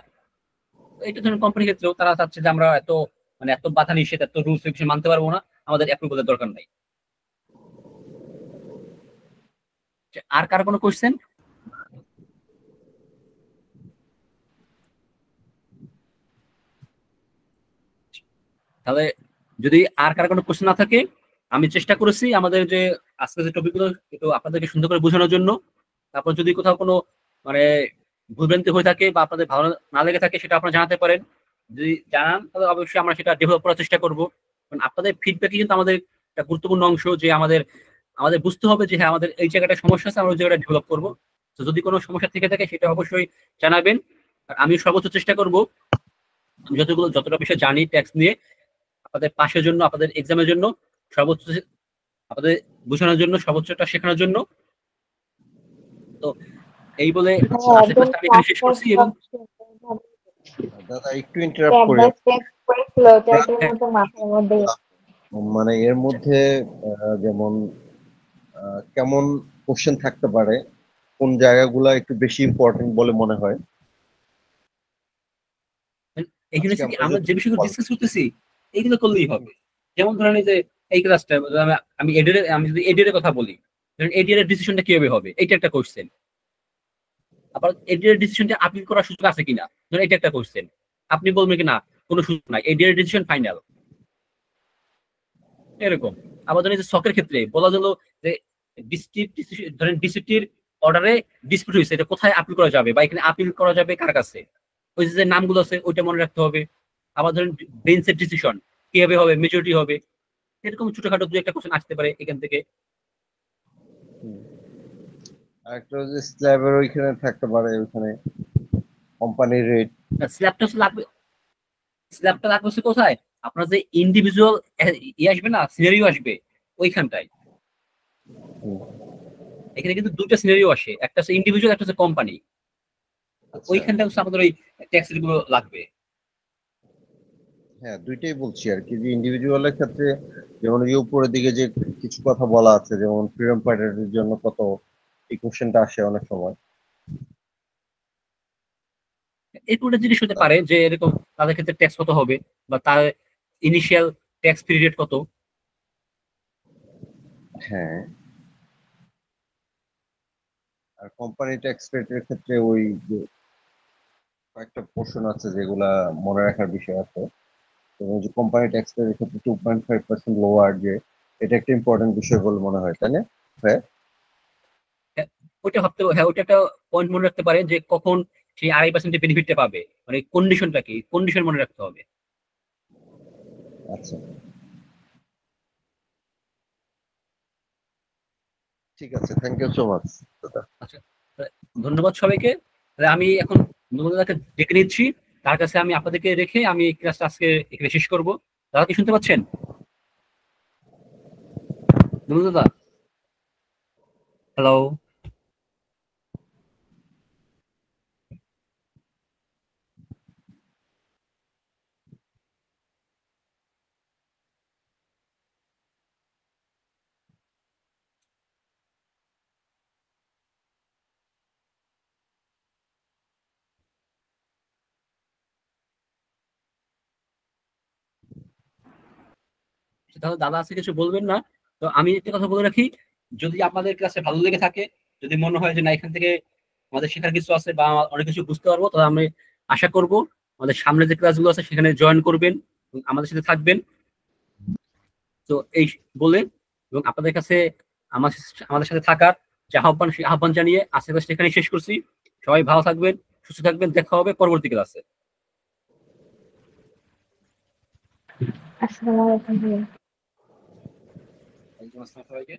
এটা ধরেন কোম্পানির ক্ষেত্রেও তারা চাচ্ছে যে আমরা এত মানে এত বাধা নিষেধ, এত রুলস রেগুলেশন মানতে পারবো না, আমাদের অ্যাপ্রুভালের দরকার নাই। আর কার কোনো কোশ্চেন? তাহলে যদি আর কার কোনো কোশ্চেন না থাকে, আমি চেষ্টা করেছি আমাদের যে আজকে যে টপিকগুলো একটু আপনাদেরকে সুন্দর করে বোঝানোর জন্য। তারপর যদি কোথাও কোনো মানে ভুলভ্রান্তি হয়ে থাকে বা আপনাদের ভালো না লেগে থাকে, সেটা আপনারা জানাতে পারেন। যদি জানান তাহলে অবশ্যই আমরা সেটা ডেভেলপ করার চেষ্টা করবো। কারণ আপনাদের ফিডব্যাকই কিন্তু আমাদের একটা গুরুত্বপূর্ণ অংশ, যে আমাদের আমাদের বুঝতে হবে যে হ্যাঁ আমাদের এই জায়গাটা সমস্যা আছে, আমরা ওই জায়গাটা ডেভেলপ করবো। তো যদি কোনো সমস্যা থেকে থাকে সেটা অবশ্যই জানাবেন। আর আমি সর্বোচ্চ চেষ্টা করবো যতটা বিষয় জানি ট্যাক্স নিয়ে, আপনাদের পাশের জন্য, আপনাদের এক্সামের জন্য সর্বোচ্চ, আপনাদের বোঝানোর জন্য, সর্বোচ্চটা শেখানোর জন্য। তো এই বলে আজকের ক্লাসটা আমি এখানে শেষ করছি। এবং দাদা একটু ইন্টারাপ্ট করি, মানে এর মধ্যে যেমন কেমন কোশ্চেন থাকতে পারে, কোন জায়গাগুলো একটু বেশি ইম্পর্টেন্ট বলে মনে হয়? এখানে আমরা যে বিষয়গুলো ডিসকাস করতেছি এইগুলো করলেই হবে। যেমন ধরেন এই যে এই ক্লাসটা আমি যদি এডিআর এর কথা বলি, ধরেন এডিআর এর ডিসিশনটা কিভাবে হবে, এটা একটা কোশ্চেন। আবার এডিআর এর ডিসিশনটা আপিল করার সুযোগ আছে কিনা, ধরেন এটা একটা কোশ্চেন। আপনি বলবেন কি না কোনো সুযোগ নাই, এডিআর এর ডিসিশন ফাইনাল, এরকম। আবার ধরেন যে শখের ক্ষেত্রে বলা গেল যে ধরেন ডিসিটির অর্ডারে ডিসপিউট হয়েছে, এটা কোথায় আপিল করা যাবে বা এখানে আপিল করা যাবে কার কাছে, ওই যে নামগুলো আছে ওইটা মনে রাখতে হবে। আবার ধরেন বেঞ্চের ডিসিশন কিভাবে হবে, মেজরিটি হবে, এরকম ছোটখাটো দু একটা কোশ্চেন আসতে পারে এখান থেকে। আরেকটা যে স্ল্যাবের ওইখানে থাকতে পারে, ওইখানে কোম্পানির রেট। স্ল্যাবটা লাগবে কোথায়, আপনার যে ইন্ডিভিজুয়াল আসবে না, সিনারিও আসবে ওইখানটায়। এখানে কিন্তু দুটো সিনারিও আসে, একটা হচ্ছে ইন্ডিভিজুয়াল, একটা হচ্ছে কোম্পানি। ওইখানটা হচ্ছে আমাদের ওই ট্যাক্স গুলো লাগবে। হ্যাঁ, দুইটাই বলছি আর কি, যে ইন্ডিভিজুয়ালের ক্ষেত্রে যেমন এই উপরের দিকে যে কিছু কথা বলা আছে, যেমন ফ্রিডম ফাইটারদের জন্য কত, এই কোশ্চেনটা আসে অনেক সময়। এরকম একটা জিনিস হতে পারে যে এরকম তাদের ক্ষেত্রে ট্যাক্স কত হবে, বা তার ইনিশিয়াল ট্যাক্স পিরিয়ড কত। হ্যাঁ, আর কোম্পানি ট্যাক্স রেটের ক্ষেত্রে ওই যে কয়েকটা পোর্শন আছে যেগুলা মনে রাখার বিষয় আছে। এবং যে কোম্পানি ট্যাক্স রেটের ক্ষেত্রে 2.5% লোয়ার, যে এটা একটা ইম্পর্টেন্ট বিষয় বলে মনে হয়, তাই না? হ্যাঁ, ওইটা ভাবতে, হ্যাঁ ওইটা একটা পয়েন্ট মনে রাখতে পারে যে কখন সেই 2.5% বেনিফিটটা পাবে, মানে কন্ডিশনটা কি, কন্ডিশন মনে রাখতে হবে। আচ্ছা, ঠিক আছে, থ্যাংক ইউ সো মাচ দাদা। আচ্ছা। ধন্যবাদ সবাইকে। তাহলে আমি এখন নবদাদাকে ডেকে নিচ্ছি, তার কাছে আমি আপনাদেরকে রেখে আমি এই ক্লাসটা আজকে এখানে শেষ করবো। দাদা কি শুনতে পাচ্ছেন? নবদাদা, হ্যালো। তাহলে দাদা আছে কিছু বলবেন না? তো আমি একটা কথা বলে রাখি, যদি আপনাদের ক্লাসে ভালো লেগে থাকে, যদি মনে হয় যে না এখান থেকে আমাদের শেখার কিছু আছে বা অনেক কিছু বুঝতে পারবো, তাহলে আমি আশা করব আমাদের সামনে যে ক্লাসগুলো আছে সেখানে জয়েন করবেন এবং আমাদের সাথে থাকবেন। তো এই বলে এবং আপনাদের কাছে আমাদের সাথে থাকার যে আহ্বান, সেই আহ্বান জানিয়ে আজকের ক্লাসটা এখানে শেষ করছি। সবাই ভালো থাকবেন, সুস্থ থাকবেন, দেখা হবে পরবর্তী ক্লাসে। আসসালামু আলাইকুম। আসসালামু আলাইকুম সবাইকে।